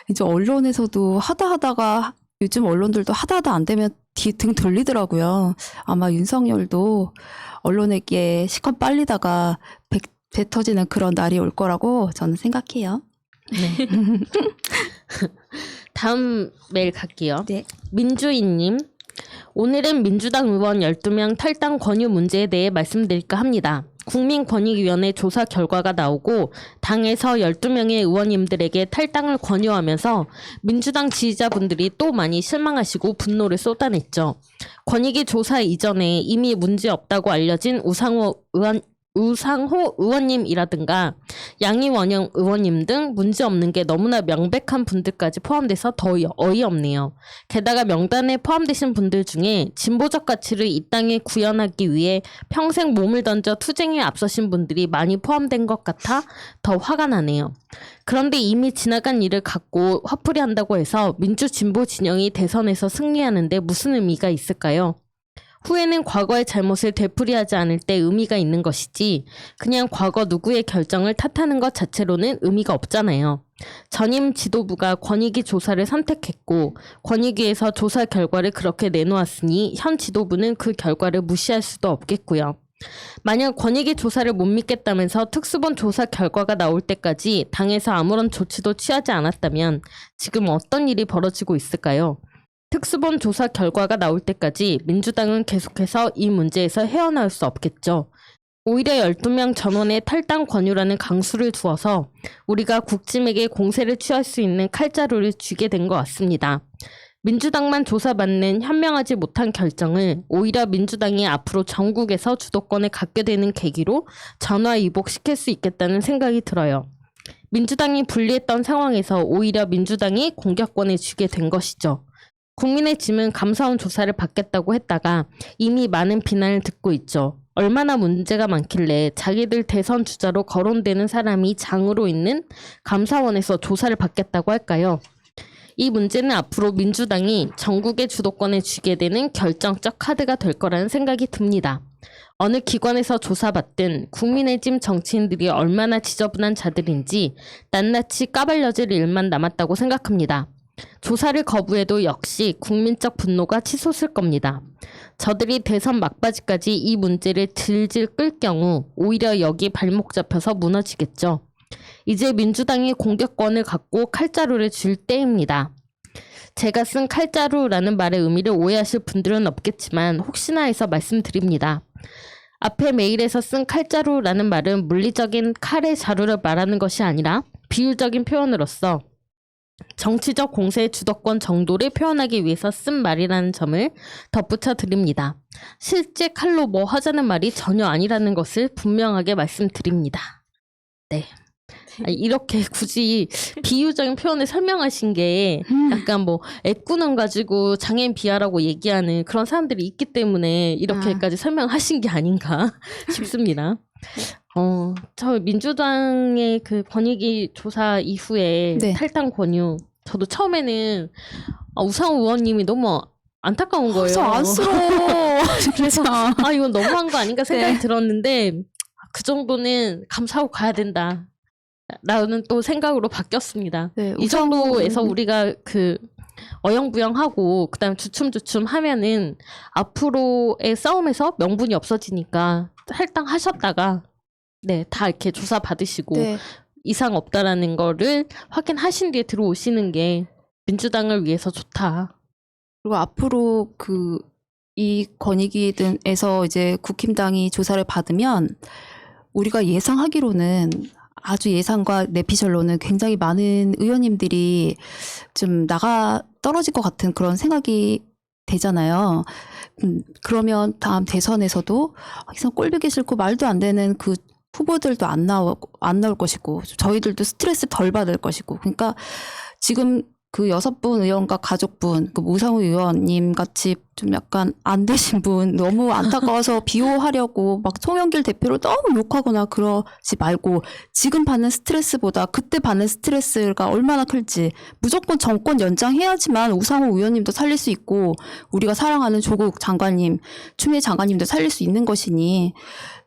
이제 언론에서도 하다가 요즘 언론들도 하다 안 되면 등 돌리더라고요. 아마 윤석열도 언론에게 시컷 빨리다가 배 터지는 그런 날이 올 거라고 저는 생각해요. 네. 다음 메일 갈게요. 네. 민주인님. 오늘은 민주당 의원 12명 탈당 권유 문제에 대해 말씀드릴까 합니다. 국민권익위원회 조사 결과가 나오고 당에서 12명의 의원님들에게 탈당을 권유하면서 민주당 지지자분들이 또 많이 실망하시고 분노를 쏟아냈죠. 권익위 조사 이전에 이미 문제없다고 알려진 우상호 의원님이라든가 양이원영 의원님 등 문제없는 게 너무나 명백한 분들까지 포함돼서 더 어이없네요. 게다가 명단에 포함되신 분들 중에 진보적 가치를 이 땅에 구현하기 위해 평생 몸을 던져 투쟁에 앞서신 분들이 많이 포함된 것 같아 더 화가 나네요. 그런데 이미 지나간 일을 갖고 화풀이 한다고 해서 민주 진보 진영이 대선에서 승리하는데 무슨 의미가 있을까요? 후회는 과거의 잘못을 되풀이하지 않을 때 의미가 있는 것이지 그냥 과거 누구의 결정을 탓하는 것 자체로는 의미가 없잖아요. 전임 지도부가 권익위 조사를 선택했고 권익위에서 조사 결과를 그렇게 내놓았으니 현 지도부는 그 결과를 무시할 수도 없겠고요. 만약 권익위 조사를 못 믿겠다면서 특수본 조사 결과가 나올 때까지 당에서 아무런 조치도 취하지 않았다면 지금 어떤 일이 벌어지고 있을까요? 특수본 조사 결과가 나올 때까지 민주당은 계속해서 이 문제에서 헤어나올 수 없겠죠. 오히려 12명 전원의 탈당 권유라는 강수를 두어서 우리가 국짐에게 공세를 취할 수 있는 칼자루를 쥐게 된 것 같습니다. 민주당만 조사받는 현명하지 못한 결정을 오히려 민주당이 앞으로 전국에서 주도권을 갖게 되는 계기로 전화위복시킬 수 있겠다는 생각이 들어요. 민주당이 불리했던 상황에서 오히려 민주당이 공격권을 쥐게 된 것이죠. 국민의 짐은 감사원 조사를 받겠다고 했다가 이미 많은 비난을 듣고 있죠. 얼마나 문제가 많길래 자기들 대선 주자로 거론되는 사람이 장으로 있는 감사원에서 조사를 받겠다고 할까요? 이 문제는 앞으로 민주당이 전국의 주도권을 쥐게 되는 결정적 카드가 될 거라는 생각이 듭니다. 어느 기관에서 조사받든 국민의 짐 정치인들이 얼마나 지저분한 자들인지 낱낱이 까발려질 일만 남았다고 생각합니다. 조사를 거부해도 역시 국민적 분노가 치솟을 겁니다. 저들이 대선 막바지까지 이 문제를 질질 끌 경우 오히려 여기 발목 잡혀서 무너지겠죠. 이제 민주당이 공격권을 갖고 칼자루를 쥘 때입니다. 제가 쓴 칼자루라는 말의 의미를 오해하실 분들은 없겠지만 혹시나 해서 말씀드립니다. 앞에 메일에서 쓴 칼자루라는 말은 물리적인 칼의 자루를 말하는 것이 아니라 비유적인 표현으로서 정치적 공세의 주도권 정도를 표현하기 위해서 쓴 말이라는 점을 덧붙여 드립니다. 실제 칼로 뭐 하자는 말이 전혀 아니라는 것을 분명하게 말씀드립니다. 네. 이렇게 굳이 비유적인 표현을 설명하신 게 약간 뭐 애꾸는 가지고 장애인 비하라고 얘기하는 그런 사람들이 있기 때문에 이렇게까지 설명하신 게 아닌가 싶습니다. 저 민주당의 그 권익위 조사 이후에 네. 탈당 권유 저도 처음에는 우상호 의원님이 너무 안타까운 거예요. 저 안쓰러워. 그래서 이건 너무한 거 아닌가 생각이 네. 들었는데 그 정도는 감사하고 가야 된다. 라는 또 생각으로 바뀌었습니다. 네, 이 정도에서 우리가 그 어영부영하고 그다음 주춤주춤 하면은 앞으로의 싸움에서 명분이 없어지니까 탈당하셨다가 네, 다 이렇게 조사 받으시고 네. 이상 없다라는 거를 확인하신 뒤에 들어오시는 게 민주당을 위해서 좋다. 그리고 앞으로 이 권익위에서 이제 국힘당이 조사를 받으면 우리가 예상하기로는 아주 예상과 내피셜로는 굉장히 많은 의원님들이 좀 떨어질 것 같은 그런 생각이 되잖아요. 그러면 다음 대선에서도 항상 꼴보기 싫고 말도 안 되는 그 후보들도 안 나올 것이고 저희들도 스트레스 덜 받을 것이고 그러니까 지금 그 6분 의원과 가족분, 그 우상호 의원님 같이 좀 약간 안 되신 분 너무 안타까워서 비호하려고 막 송영길 대표를 너무 욕하거나 그러지 말고 지금 받는 스트레스보다 그때 받는 스트레스가 얼마나 클지 무조건 정권 연장해야지만 우상호 의원님도 살릴 수 있고 우리가 사랑하는 조국 장관님, 추미애 장관님도 살릴 수 있는 것이니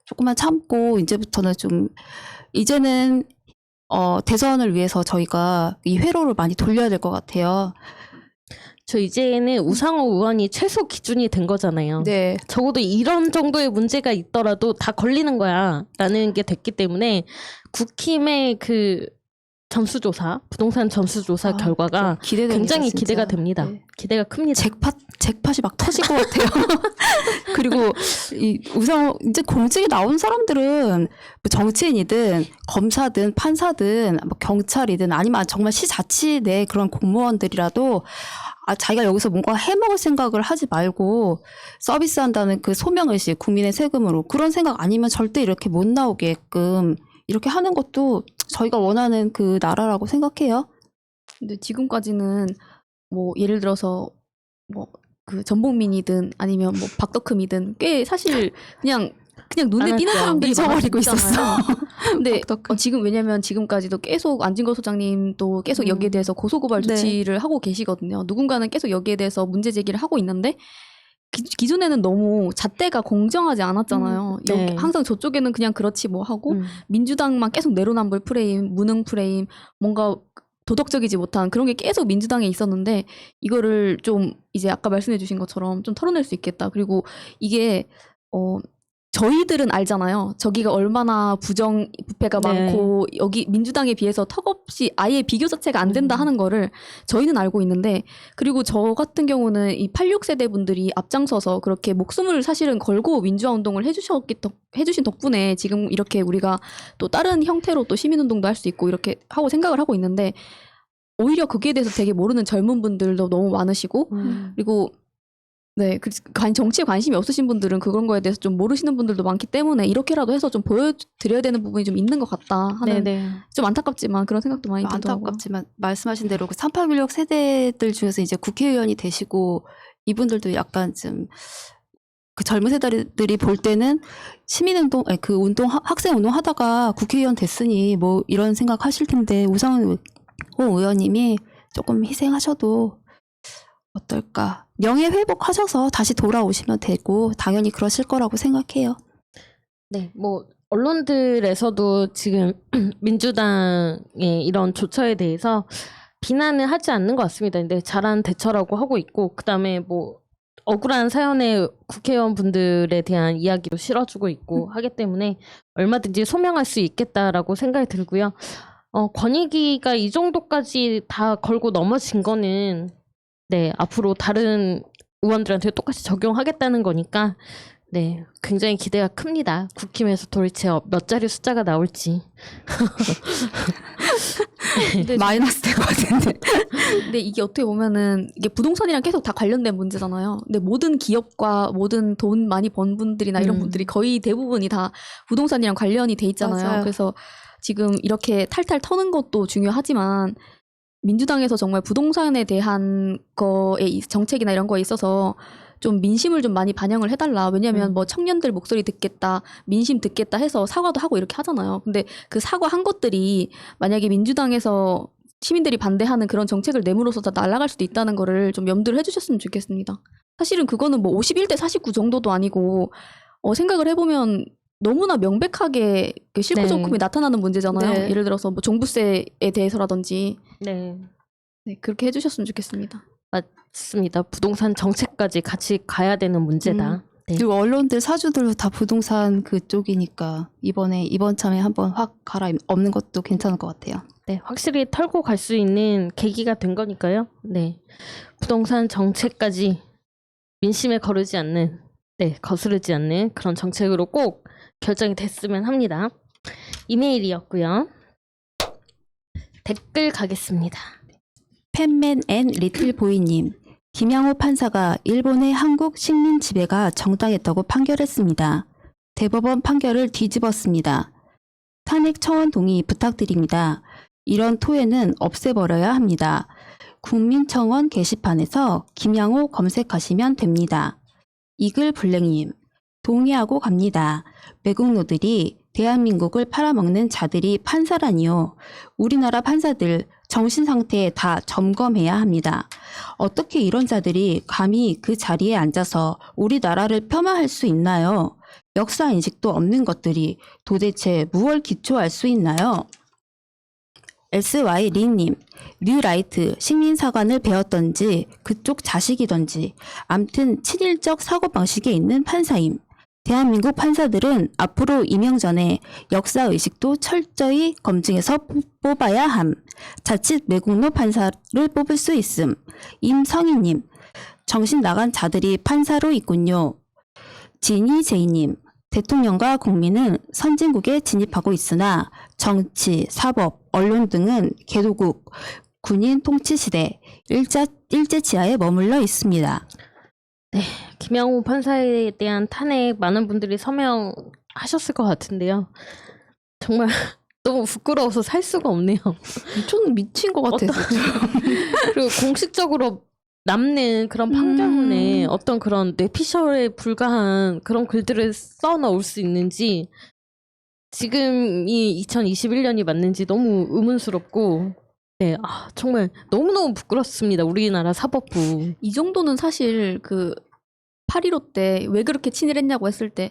조금만 참고 이제는 대선을 위해서 저희가 이 회로를 많이 돌려야 될 것 같아요. 저 이제는 우상호 의원이 최소 기준이 된 거잖아요. 네. 적어도 이런 정도의 문제가 있더라도 다 걸리는 거야 라는 게 됐기 때문에 국힘의 그 전수조사, 부동산 전수조사 결과가 굉장히 진짜. 기대가 됩니다. 네. 기대가 큽니다. 잭팟이 막 터질 것 같아요. 그리고 우선 이제 공직에 나온 사람들은 뭐 정치인이든 검사든 판사든 뭐 경찰이든 아니면 정말 시자치 내 그런 공무원들이라도 자기가 여기서 뭔가 해먹을 생각을 하지 말고 서비스한다는 그 소명의식, 국민의 세금으로 그런 생각 아니면 절대 이렇게 못 나오게끔 이렇게 하는 것도 저희가 원하는 그 나라라고 생각해요. 근데 지금까지는 뭐 예를 들어서 뭐 그 전복민이든 아니면 뭐 박덕흠이든 꽤 사실 그냥 눈에 띄는 사람들이 잊어버리고 있었어요. 근데 박덕흠. 지금 왜냐면 지금까지도 계속 안진걸 소장님도 계속 여기에 대해서 고소고발 네. 조치를 하고 계시거든요. 누군가는 계속 여기에 대해서 문제 제기를 하고 있는데 기존에는 너무 잣대가 공정하지 않았잖아요. 네. 항상 저쪽에는 그냥 그렇지 뭐 하고 민주당만 계속 내로남불 프레임, 무능 프레임, 뭔가 도덕적이지 못한 그런 게 계속 민주당에 있었는데 이거를 좀 이제 아까 말씀해 주신 것처럼 좀 털어낼 수 있겠다. 그리고 이게 저희들은 알잖아요. 저기가 얼마나 부정부패가 네. 많고 여기 민주당에 비해서 턱없이 아예 비교 자체가 안 된다 하는 거를 저희는 알고 있는데 그리고 저 같은 경우는 이 86세대 분들이 앞장서서 그렇게 목숨을 사실은 걸고 민주화 운동을 해주신 덕분에 지금 이렇게 우리가 또 다른 형태로 또 시민운동도 할 수 있고 이렇게 하고 생각을 하고 있는데 오히려 거기에 대해서 되게 모르는 젊은 분들도 너무 많으시고 그리고 네, 정치에 관심이 없으신 분들은 그런 거에 대해서 좀 모르시는 분들도 많기 때문에 이렇게라도 해서 좀 보여드려야 되는 부분이 좀 있는 것 같다 하는 네네. 좀 안타깝지만 그런 생각도 많이 들더라고요. 안타깝지만 말씀하신 대로 그 3816 세대들 중에서 이제 국회의원이 되시고 이분들도 약간 좀 그 젊은 세대들이 볼 때는 시민운동, 아니 그 운동, 학생운동 하다가 국회의원 됐으니 뭐 이런 생각 하실 텐데 우상호 의원님이 조금 희생하셔도 어떨까. 명예 회복하셔서 다시 돌아오시면 되고 당연히 그러실 거라고 생각해요. 네, 뭐 언론들에서도 지금 민주당의 이런 조처에 대해서 비난을 하지 않는 것 같습니다. 근데 잘한 대처라고 하고 있고 그다음에 뭐 억울한 사연의 국회의원분들에 대한 이야기도 실어주고 있고 하기 때문에 얼마든지 소명할 수 있겠다라고 생각이 들고요. 권익위가 이 정도까지 다 걸고 넘어진 거는 네, 앞으로 다른 의원들한테 똑같이 적용하겠다는 거니까 네, 굉장히 기대가 큽니다. 국힘에서 도대체 몇 자리 숫자가 나올지. 근데 마이너스 될 것 같은데. 근데 이게 어떻게 보면은 이게 부동산이랑 계속 다 관련된 문제잖아요. 근데 모든 기업과 모든 돈 많이 번 분들이나 이런 분들이 거의 대부분이 다 부동산이랑 관련이 돼 있잖아요. 맞아요. 그래서 지금 이렇게 탈탈 터는 것도 중요하지만 민주당에서 정말 부동산에 대한 거에 정책이나 이런 거에 있어서 좀 민심을 좀 많이 반영을 해달라. 왜냐면 뭐 청년들 목소리 듣겠다, 민심 듣겠다 해서 사과도 하고 이렇게 하잖아요. 근데 그 사과한 것들이 만약에 민주당에서 시민들이 반대하는 그런 정책을 내므로서 다 날아갈 수도 있다는 거를 좀 염두를 해주셨으면 좋겠습니다. 사실은 그거는 뭐 51대 49 정도도 아니고 생각을 해보면 너무나 명백하게 그 실효적금이 나타나는 문제잖아요. 네. 예를 들어서 뭐 종부세에 대해서라든지 네, 네, 그렇게 해주셨으면 좋겠습니다. 맞습니다. 부동산 정책까지 같이 가야 되는 문제다. 네. 그리고 언론들 사주들 다 부동산 그쪽이니까 이번 참에 한번 확 갈아엎는 것도 괜찮을 것 같아요. 네, 확실히 털고 갈 수 있는 계기가 된 거니까요. 네, 부동산 정책까지 민심에 거르지 않는, 네, 거스르지 않는 그런 정책으로 꼭 결정이 됐으면 합니다. 이메일이었고요. 댓글 가겠습니다. 팬맨 앤 리틀보이님, 김양호 판사가 일본의 한국 식민 지배가 정당했다고 판결했습니다. 대법원 판결을 뒤집었습니다. 탄핵 청원 동의 부탁드립니다. 이런 토해는 없애버려야 합니다. 국민청원 게시판에서 김양호 검색하시면 됩니다. 이글블랙님, 동의하고 갑니다. 외국노들이 대한민국을 팔아먹는 자들이 판사라니요. 우리나라 판사들 정신 상태 다 점검해야 합니다. 어떻게 이런 자들이 감히 그 자리에 앉아서 우리나라를 폄하할 수 있나요? 역사 인식도 없는 것들이 도대체 무얼 기초할 수 있나요? SY 린님, 뉴라이트 식민사관을 배웠던지 그쪽 자식이던지 암튼 친일적 사고방식에 있는 판사임. 대한민국 판사들은 앞으로 임명 전에 역사의식도 철저히 검증해서 뽑아야 함. 자칫 외국노 판사를 뽑을 수 있음. 임성희님, 정신 나간 자들이 판사로 있군요. 지니제이님, 대통령과 국민은 선진국에 진입하고 있으나 정치, 사법, 언론 등은 개도국, 군인 통치시대, 일제치하에 머물러 있습니다. 네, 김양호 판사에 대한 탄핵 많은 분들이 서명하셨을 것 같은데요. 정말 너무 부끄러워서 살 수가 없네요. 저는 미친 것 같아서. 그리고 공식적으로 남는 그런 판결문에 어떤 그런 뇌피셜에 불과한 그런 글들을 써넣을 수 있는지 지금이 2021년이 맞는지 너무 의문스럽고 네, 정말 너무너무 부끄럽습니다. 우리나라 사법부. 이 정도는 사실 그 8.15 때 왜 그렇게 친일했냐고 했을 때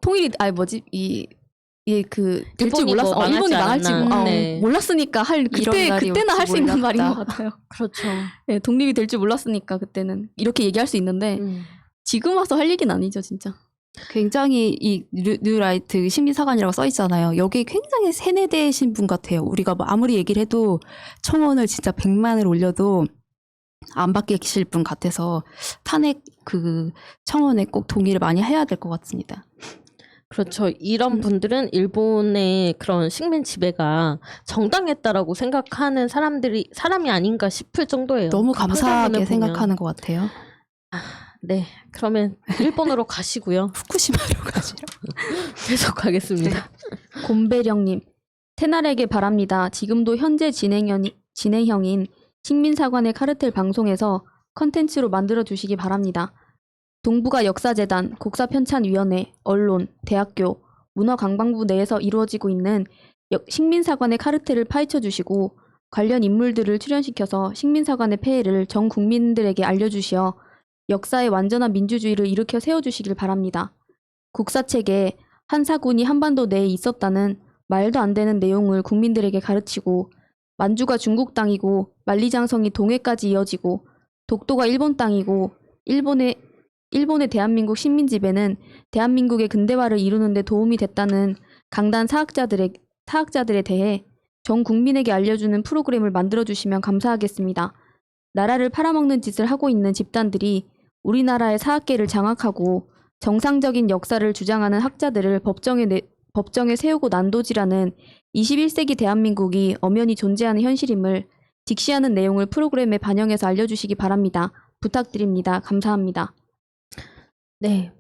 통일이 아니 뭐지 이그 될 줄 일본이 몰랐어. 뭐 일본이 망하지 망할지 않았나. 네. 몰랐으니까 그때나 할 수 있는 말인 것 같아요. 그렇죠. 네, 독립이 될 줄 몰랐으니까 그때는 이렇게 얘기할 수 있는데 지금 와서 할 얘기는 아니죠, 진짜. 굉장히 이 뉴라이트 시민사관이라고 써 있잖아요. 여기 굉장히 세뇌되신 분 같아요. 우리가 뭐 아무리 얘기를 해도 청원을 진짜 100만을 올려도 안 받기실 분 같아서 탄핵 그 청원에 꼭 동의를 많이 해야 될 것 같습니다. 그렇죠. 이런 분들은 일본의 그런 식민 지배가 정당했다라고 생각하는 사람이 아닌가 싶을 정도예요. 너무 그 감사하게 판결문을 생각하는 것 같아요. 네, 그러면 일본으로 가시고요. 후쿠시마로 가시죠. 계속 가겠습니다. 곰배령님, 태날에게 바랍니다. 지금도 현재 진행형인 식민사관의 카르텔 방송에서 컨텐츠로 만들어 주시기 바랍니다. 동북아 역사재단, 국사편찬위원회, 언론, 대학교, 문화관광부 내에서 이루어지고 있는 식민사관의 카르텔을 파헤쳐 주시고 관련 인물들을 출연시켜서 식민사관의 폐해를 전 국민들에게 알려주시어 역사의 완전한 민주주의를 일으켜 세워주시길 바랍니다. 국사책에 한사군이 한반도 내에 있었다는 말도 안 되는 내용을 국민들에게 가르치고 만주가 중국 땅이고 만리장성이 동해까지 이어지고 독도가 일본 땅이고 일본의 대한민국 식민 지배는 대한민국의 근대화를 이루는 데 도움이 됐다는 강단 사학자들에 대해 전 국민에게 알려주는 프로그램을 만들어주시면 감사하겠습니다. 나라를 팔아먹는 짓을 하고 있는 집단들이 우리나라의 사학계를 장악하고 정상적인 역사를 주장하는 학자들을 법정에 세우고 난도질하는 21세기 대한민국이 엄연히 존재하는 현실임을 직시하는 내용을 프로그램에 반영해서 알려주시기 바랍니다. 부탁드립니다. 감사합니다. 네,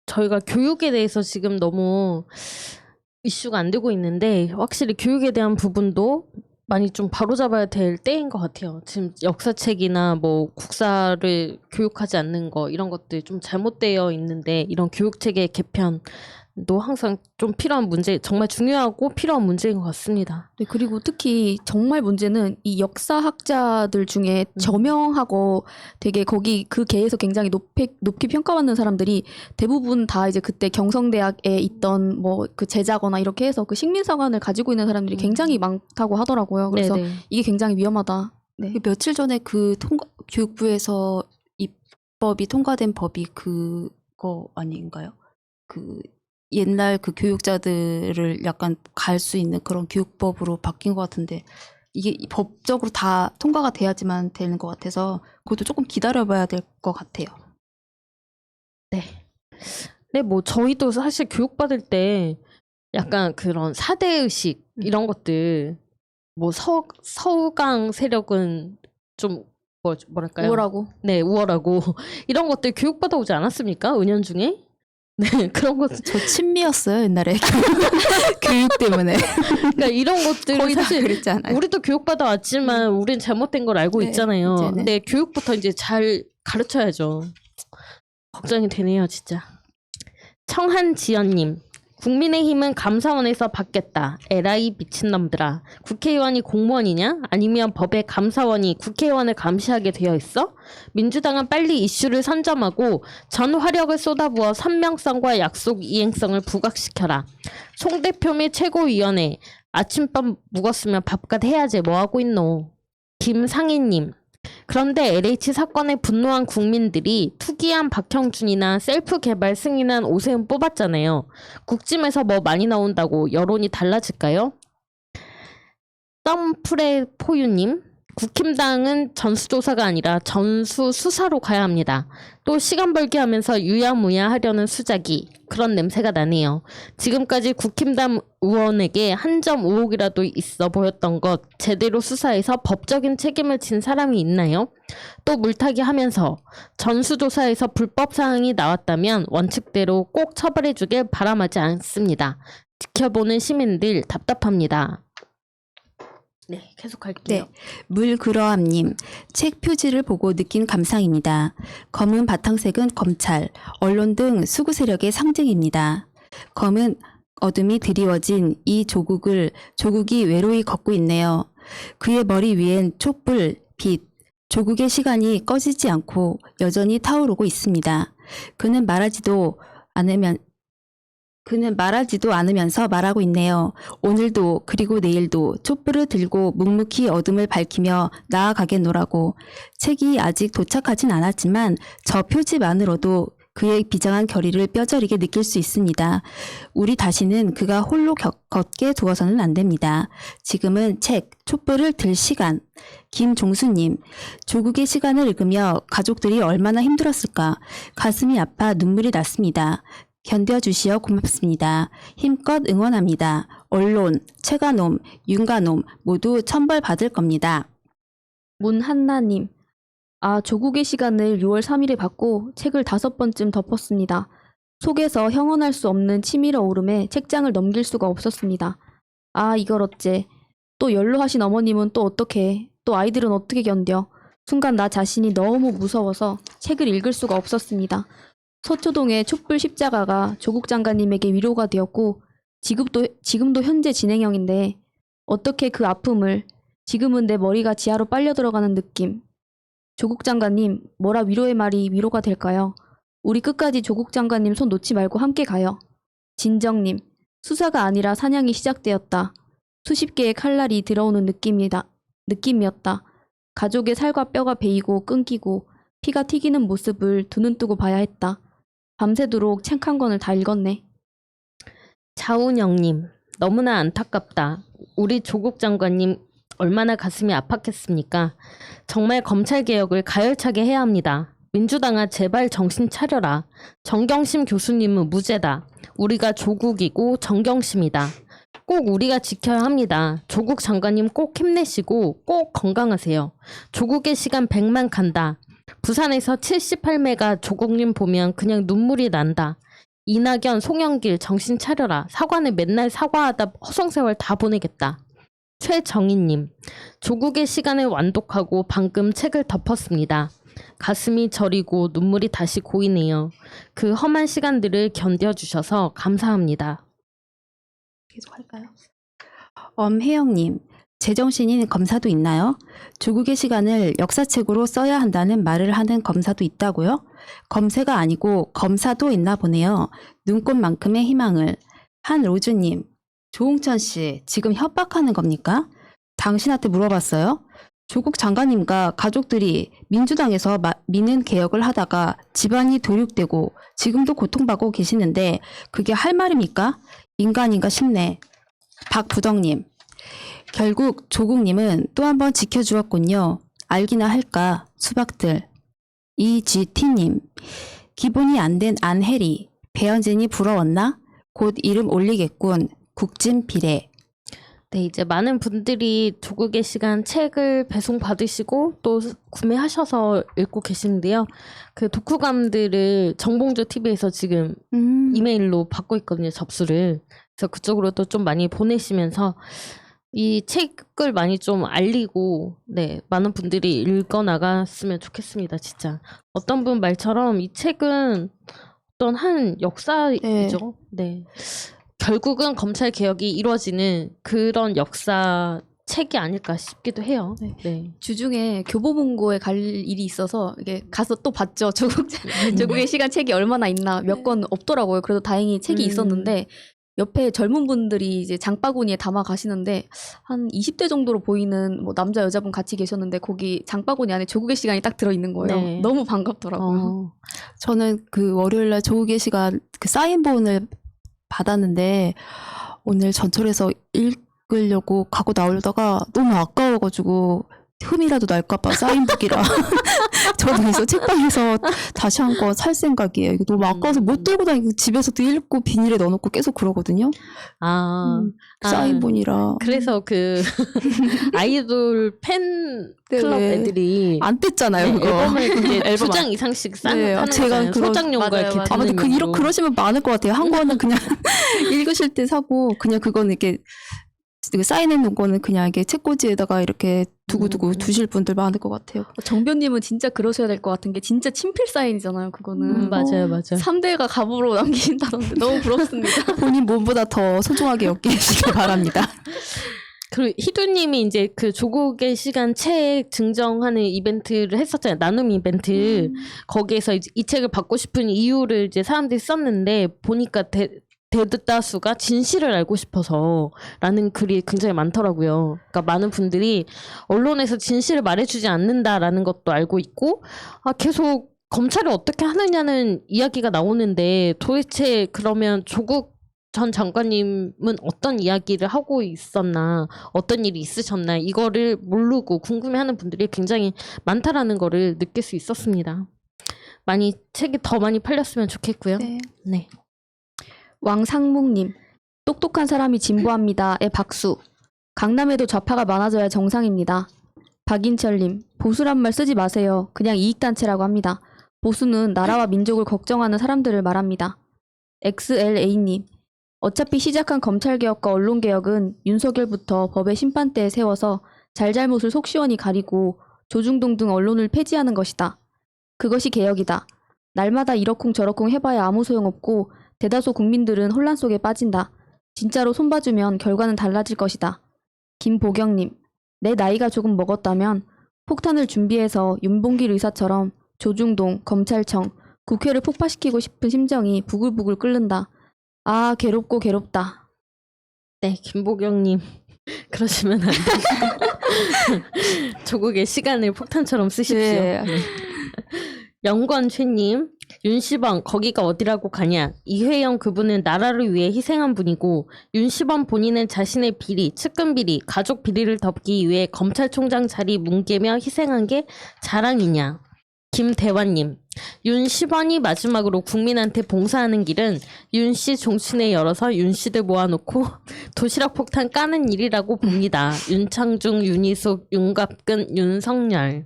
저희가 교육에 대해서 지금 너무 이슈가 안 되고 있는데 확실히 교육에 대한 부분도 많이 좀 바로잡아야 될 때인 것 같아요. 지금 역사책이나 뭐 국사를 교육하지 않는 거 이런 것들이 좀 잘못되어 있는데 이런 교육체계 개편도 항상 좀 필요한 문제, 정말 중요하고 필요한 문제인 것 같습니다. 네, 그리고 특히 정말 문제는 이 역사학자들 중에 저명하고 되게 거기 그 계에서 굉장히 높이 평가받는 사람들이 대부분 다 이제 그때 경성대학에 있던 뭐 그 제자거나 이렇게 해서 그 식민사관을 가지고 있는 사람들이 굉장히 많다고 하더라고요. 그래서 네네. 이게 굉장히 위험하다. 네. 며칠 전에 교육부에서 입법이 통과된 법이 그거 아닌가요? 그 옛날 그 교육자들을 약간 갈 수 있는 그런 교육법으로 바뀐 것 같은데 이게 법적으로 다 통과가 돼야지만 되는 것 같아서 그것도 조금 기다려봐야 될 것 같아요. 네. 네, 뭐 저희도 사실 교육받을 때 약간 그런 사대의식 이런 것들 뭐 서우강 세력은 좀 뭐랄까요? 우월하고. 네, 우월하고 이런 것들 교육받아 오지 않았습니까? 은연중에? 네, 그런 것 저 친미였어요 옛날에 교육 때문에. 그러니까 이런 것들 거의 다 사실 그랬잖아요. 우리도 교육받아 왔지만 우린 잘못된 걸 알고 네, 있잖아요. 이제는. 근데 교육부터 이제 잘 가르쳐야죠. 걱정이 되네요, 진짜. 청한지연님, 국민의힘은 감사원에서 받겠다. 에라이 미친놈들아. 국회의원이 공무원이냐? 아니면 법의 감사원이 국회의원을 감시하게 되어 있어? 민주당은 빨리 이슈를 선점하고 전 화력을 쏟아부어 선명성과 약속 이행성을 부각시켜라. 송 대표 및 최고위원회. 아침밥 묵었으면 밥값 해야지 뭐하고 있노. 김상희님. 그런데 LH 사건에 분노한 국민들이 투기한 박형준이나 셀프 개발 승인한 오세훈 뽑았잖아요. 국짐에서 뭐 많이 나온다고 여론이 달라질까요? 썸프레 포유님, 국힘당은 전수조사가 아니라 전수수사로 가야 합니다. 또 시간 벌기 하면서 유야무야 하려는 수작이 그런 냄새가 나네요. 지금까지 국힘당 의원에게 한 점 의혹이라도 있어 보였던 것 제대로 수사해서 법적인 책임을 진 사람이 있나요? 또 물타기 하면서 전수조사에서 불법 사항이 나왔다면 원칙대로 꼭 처벌해주길 바람하지 않습니다. 지켜보는 시민들 답답합니다. 네, 계속 갈게요. 네, 물그러함님, 책 표지를 보고 느낀 감상입니다. 검은 바탕색은 검찰, 언론 등 수구 세력의 상징입니다. 검은 어둠이 드리워진 이 조국이 외로이 걷고 있네요. 그의 머리 위엔 촛불, 빛, 조국의 시간이 꺼지지 않고 여전히 타오르고 있습니다. 그는 말하지도 않으면서 말하고 있네요. 오늘도 그리고 내일도 촛불을 들고 묵묵히 어둠을 밝히며 나아가겠노라고. 책이 아직 도착하진 않았지만 저 표지만으로도 그의 비장한 결의를 뼈저리게 느낄 수 있습니다. 우리 다시는 그가 홀로 걷게 두어서는 안 됩니다. 지금은 책, 촛불을 들 시간. 김종수님, 조국의 시간을 읽으며 가족들이 얼마나 힘들었을까. 가슴이 아파 눈물이 났습니다. 견뎌주시어 고맙습니다. 힘껏 응원합니다. 언론, 최가놈, 윤가놈 모두 천벌 받을 겁니다. 문한나님, 조국의 시간을 6월 3일에 받고 책을 5번쯤 덮었습니다. 속에서 형언할 수 없는 치밀어 오름에 책장을 넘길 수가 없었습니다. 이걸 어째. 또 연로하신 어머님은 또 어떻게, 또 아이들은 어떻게 견뎌. 순간 나 자신이 너무 무서워서 책을 읽을 수가 없었습니다. 서초동의 촛불 십자가가 조국 장관님에게 위로가 되었고 지금도 현재 진행형인데 어떻게 그 아픔을 지금은 내 머리가 지하로 빨려 들어가는 느낌. 조국 장관님, 뭐라 위로의 말이 위로가 될까요? 우리 끝까지 조국 장관님 손 놓지 말고 함께 가요. 진정님, 수사가 아니라 사냥이 시작되었다. 수십 개의 칼날이 들어오는 느낌이었다. 가족의 살과 뼈가 베이고 끊기고 피가 튀기는 모습을 두 눈 뜨고 봐야 했다. 밤새도록 책 한 권을 다 읽었네. 자운영님, 너무나 안타깝다. 우리 조국 장관님 얼마나 가슴이 아팠겠습니까? 정말 검찰개혁을 가열차게 해야 합니다. 민주당아 제발 정신 차려라. 정경심 교수님은 무죄다. 우리가 조국이고 정경심이다. 꼭 우리가 지켜야 합니다. 조국 장관님 꼭 힘내시고 꼭 건강하세요. 조국의 시간 100만 간다. 부산에서 78매가 조국님 보면 그냥 눈물이 난다. 이낙연, 송영길 정신 차려라. 사과는 맨날 사과하다 허송세월 다 보내겠다. 최정희님, 조국의 시간을 완독하고 방금 책을 덮었습니다. 가슴이 저리고 눈물이 다시 고이네요. 그 험한 시간들을 견뎌주셔서 감사합니다. 계속할까요? 엄혜영님, 제정신인 검사도 있나요? 조국의 시간을 역사책으로 써야 한다는 말을 하는 검사도 있다고요? 검세가 아니고 검사도 있나 보네요. 눈꽃만큼의 희망을. 한로즈님, 조홍천 씨, 지금 협박하는 겁니까? 당신한테 물어봤어요? 조국 장관님과 가족들이 민주당에서 미는 개혁을 하다가 집안이 도륙되고 지금도 고통받고 계시는데 그게 할 말입니까? 인간인가 싶네. 박부덕님, 결국 조국님은 또 한 번 지켜주었군요. 알기나 할까, 수박들. 이GT님, 기본이 안 된 안혜리, 배현진이 부러웠나? 곧 이름 올리겠군. 국진 비례. 네, 이제 많은 분들이 조국의 시간 책을 배송 받으시고 또 구매하셔서 읽고 계시는데요. 그 독후감들을 정봉주 TV에서 지금 이메일로 받고 있거든요, 접수를. 그래서 그쪽으로도 좀 많이 보내시면서 이 책을 많이 좀 알리고, 네, 많은 분들이 읽어 나갔으면 좋겠습니다, 진짜. 어떤 분 말처럼 이 책은 어떤 한 역사이죠. 네. 결국은 검찰 개혁이 이루어지는 그런 역사 책이 아닐까 싶기도 해요. 네. 네. 주중에 교보문고에 갈 일이 있어서 이게 가서 또 봤죠. 조국의 시간 책이 얼마나 있나 몇 권 없더라고요. 그래도 다행히 책이 있었는데 옆에 젊은 분들이 이제 장바구니에 담아 가시는데 한 20대 정도로 보이는 뭐 남자 여자분 같이 계셨는데 거기 장바구니 안에 조국의 시간이 딱 들어 있는 거예요. 네. 너무 반갑더라고요. 저는 그 월요일날 조국의 시간 그 사인본을 받았는데 오늘 전철에서 읽으려고 가고 나오려다가 너무 아까워가지고 흠이라도 날까봐 사인북이라 저도 그래서 책방에서 다시 한 권 살 생각이에요. 이거 너무 아까워서 못 들고 다니고 집에서도 읽고 비닐에 넣어놓고 계속 그러거든요. 사인본이라. 그래서 그 아이돌 팬 클럽 애들이 안 뗐잖아요. 그거. 앨범을 앨범 2장 이상씩 하는 제가 소장용과 맞아요, 이렇게 맞아요. 근데 그러시면 많을 것 같아요. 한 권은 그냥 읽으실 때 사고 그냥 그거는 이렇게 사인해 놓은 거는 그냥 이게 책꽂이에다가 이렇게 두고 두실 분들 많을 것 같아요. 정변님은 진짜 그러셔야 될 것 같은 게 진짜 친필 사인이잖아요. 그거는 맞아요. 3대가 갑으로 남기신다던데 너무 부럽습니다. 본인 몸보다 더 소중하게 여기시길 바랍니다. 그리고 희두님이 이제 그 조국의 시간 책 증정하는 이벤트를 했었잖아요. 나눔 이벤트. 거기에서 이제 이 책을 받고 싶은 이유를 이제 사람들이 썼는데 보니까 대다수가 진실을 알고 싶어서라는 글이 굉장히 많더라고요. 그러니까 많은 분들이 언론에서 진실을 말해주지 않는다라는 것도 알고 있고, 계속 검찰이 어떻게 하느냐는 이야기가 나오는데 도대체 그러면 조국 전 장관님은 어떤 이야기를 하고 있었나, 어떤 일이 있으셨나, 이거를 모르고 궁금해하는 분들이 굉장히 많다라는 거를 느낄 수 있었습니다. 책이 더 많이 팔렸으면 좋겠고요. 네. 왕상묵님, 똑똑한 사람이 진보합니다의 박수. 강남에도 좌파가 많아져야 정상입니다. 박인철님, 보수란 말 쓰지 마세요. 그냥 이익단체라고 합니다. 보수는 나라와 민족을 걱정하는 사람들을 말합니다. XLA님, 어차피 시작한 검찰개혁과 언론개혁은 윤석열부터 법의 심판대에 세워서 잘잘못을 속 시원히 가리고 조중동 등 언론을 폐지하는 것이다. 그것이 개혁이다. 날마다 이러쿵 저러쿵 해봐야 아무 소용없고 대다수 국민들은 혼란 속에 빠진다. 진짜로 손봐주면 결과는 달라질 것이다. 김보경님, 내 나이가 조금 먹었다면 폭탄을 준비해서 윤봉길 의사처럼 조중동, 검찰청, 국회를 폭파시키고 싶은 심정이 부글부글 끓는다. 아, 괴롭고 괴롭다. 네, 김보경님. 그러시면 안 돼요. 조국의 시간을 폭탄처럼 쓰십시오. 네. 영권최님, 윤시범 거기가 어디라고 가냐. 이회영 그분은 나라를 위해 희생한 분이고 윤시범 본인은 자신의 비리, 측근 비리, 가족 비리를 덮기 위해 검찰총장 자리 뭉개며 희생한 게 자랑이냐. 김대환님, 윤시범이 마지막으로 국민한테 봉사하는 길은 윤씨 종친회 열어서 윤씨들 모아놓고 도시락 폭탄 까는 일이라고 봅니다. 윤창중, 윤희숙, 윤갑근, 윤석열.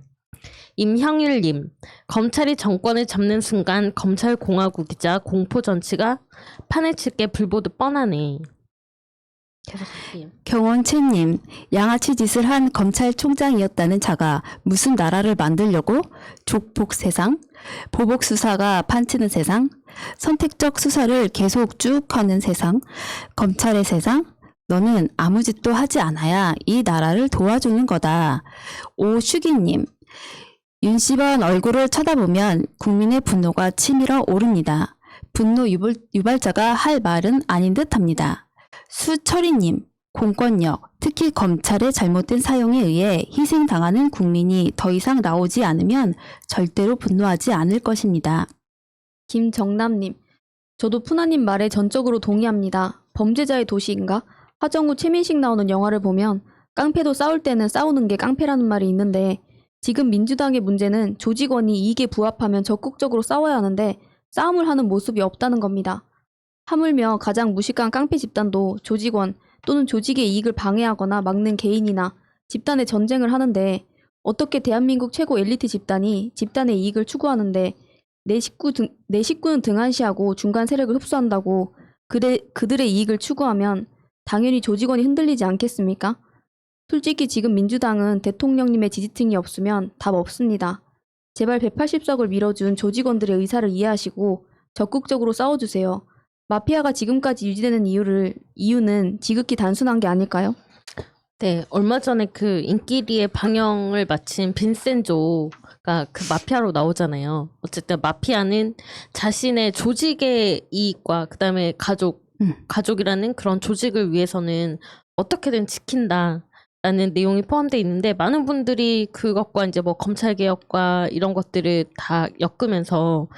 임형일님, 검찰이 정권을 잡는 순간 검찰 공화국이자 공포 정치가 판을 칠 게 불보듯 뻔하네. 계속할게요. 경원채님, 양아치 짓을 한 검찰총장이었다는 자가 무슨 나라를 만들려고? 족복 세상? 보복 수사가 판치는 세상? 선택적 수사를 계속 쭉 하는 세상? 검찰의 세상? 너는 아무 짓도 하지 않아야 이 나라를 도와주는 거다. 오슈기님, 윤시범 얼굴을 쳐다보면 국민의 분노가 치밀어 오릅니다. 분노 유발자가 할 말은 아닌 듯합니다. 수철이님, 공권력, 특히 검찰의 잘못된 사용에 의해 희생당하는 국민이 더 이상 나오지 않으면 절대로 분노하지 않을 것입니다. 김정남님, 저도 푸나님 말에 전적으로 동의합니다. 범죄자의 도시인가? 하정우 최민식 나오는 영화를 보면 깡패도 싸울 때는 싸우는 게 깡패라는 말이 있는데 지금 민주당의 문제는 조직원이 이익에 부합하면 적극적으로 싸워야 하는데 싸움을 하는 모습이 없다는 겁니다. 하물며 가장 무식한 깡패 집단도 조직원 또는 조직의 이익을 방해하거나 막는 개인이나 집단의 전쟁을 하는데 어떻게 대한민국 최고 엘리트 집단이 집단의 이익을 추구하는데 내 식구는 등한시하고 중간 세력을 흡수한다고 그들의 이익을 추구하면 당연히 조직원이 흔들리지 않겠습니까? 솔직히 지금 민주당은 대통령님의 지지층이 없으면 답 없습니다. 제발 180석을 밀어준 조직원들의 의사를 이해하시고 적극적으로 싸워주세요. 마피아가 지금까지 유지되는 이유는 지극히 단순한 게 아닐까요? 네, 얼마 전에 그 인기리에 방영을 마친 빈센조가 그 마피아로 나오잖아요. 어쨌든 마피아는 자신의 조직의 이익과 그다음에 가족이라는 그런 조직을 위해서는 어떻게든 지킨다라는 내용이 포함되어 있는데 많은 분들이 그것과 이제 뭐 검찰개혁과 이런 것들을 다 엮으면서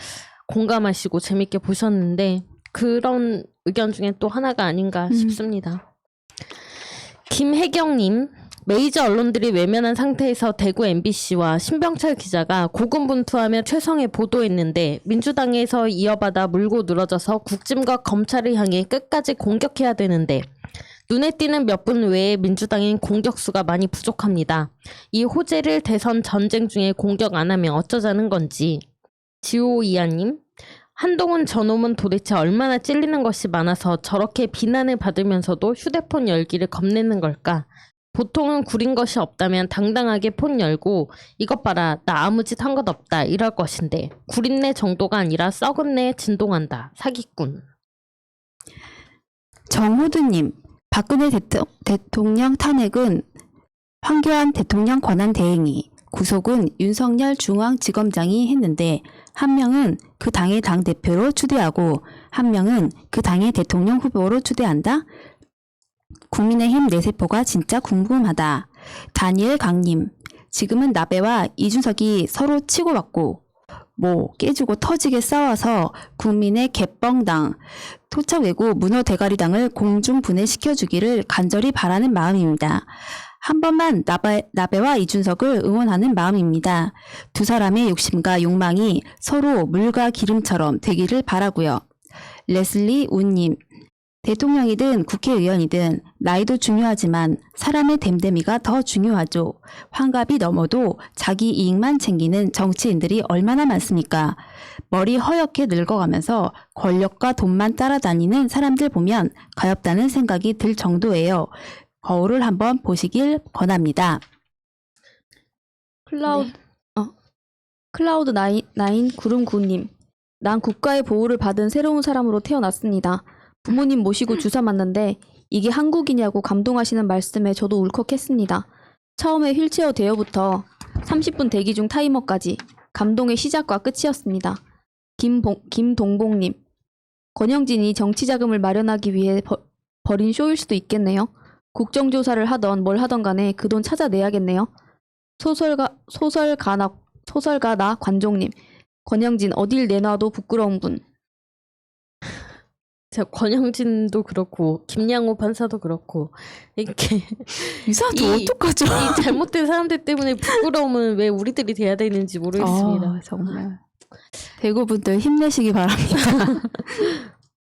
공감하시고 재밌게 보셨는데 그런 의견 중에 또 하나가 아닌가 싶습니다. 김혜경님, 메이저 언론들이 외면한 상태에서 대구 MBC와 신병철 기자가 고군분투하며 최성에 보도했는데 민주당에서 이어받아 물고 늘어져서 국짐과 검찰을 향해 끝까지 공격해야 되는데 눈에 띄는 몇 분 외에 민주당인 공격수가 많이 부족합니다. 이 호재를 대선 전쟁 중에 공격 안 하면 어쩌자는 건지. 지오이아님, 한동훈 저놈은 도대체 얼마나 찔리는 것이 많아서 저렇게 비난을 받으면서도 휴대폰 열기를 겁내는 걸까? 보통은 구린 것이 없다면 당당하게 폰 열고 이것 봐라 나 아무 짓 한 것 없다 이럴 것인데 구린내 정도가 아니라 썩은 내 진동한다. 사기꾼. 정호두님, 박근혜 대통령 탄핵은 황교안 대통령 권한 대행이, 구속은 윤석열 중앙지검장이 했는데 한 명은 그 당의 당대표로 추대하고 한 명은 그 당의 대통령 후보로 추대한다? 국민의힘 내세포가 진짜 궁금하다. 다니엘 강님, 지금은 나베와 이준석이 서로 치고받고 깨지고 터지게 싸워서 국민의 개뻥당, 토착외고 문어 대가리당을 공중 분해시켜주기를 간절히 바라는 마음입니다. 한 번만 나베와 이준석을 응원하는 마음입니다. 두 사람의 욕심과 욕망이 서로 물과 기름처럼 되기를 바라고요. 레슬리 운님, 대통령이든 국회의원이든 나이도 중요하지만 사람의 댐댐이가 더 중요하죠. 환갑이 넘어도 자기 이익만 챙기는 정치인들이 얼마나 많습니까? 머리 허옇게 늙어가면서 권력과 돈만 따라다니는 사람들 보면 가엾다는 생각이 들 정도예요. 거울을 한번 보시길 권합니다. 클라우드 나인 구름구님, 난 국가의 보호를 받은 새로운 사람으로 태어났습니다. 부모님 모시고 주사 맞는데 이게 한국이냐고 감동하시는 말씀에 저도 울컥했습니다. 처음에 휠체어 대여부터 30분 대기 중 타이머까지 감동의 시작과 끝이었습니다. 김동봉님, 권영진이 정치 자금을 마련하기 위해 벌인 쇼일 수도 있겠네요. 국정조사를 하던 뭘 하던 간에 그 돈 찾아내야겠네요. 소설가 나 관종님, 권영진 어딜 내놔도 부끄러운 분. 자, 권영진도 그렇고 김양호 판사도 그렇고 이렇게 이사도 어떡하죠? 이 잘못된 사람들 때문에 부끄러움은 왜 우리들이 돼야 되는지 모르겠습니다. 정말 대구분들 힘내시기 바랍니다.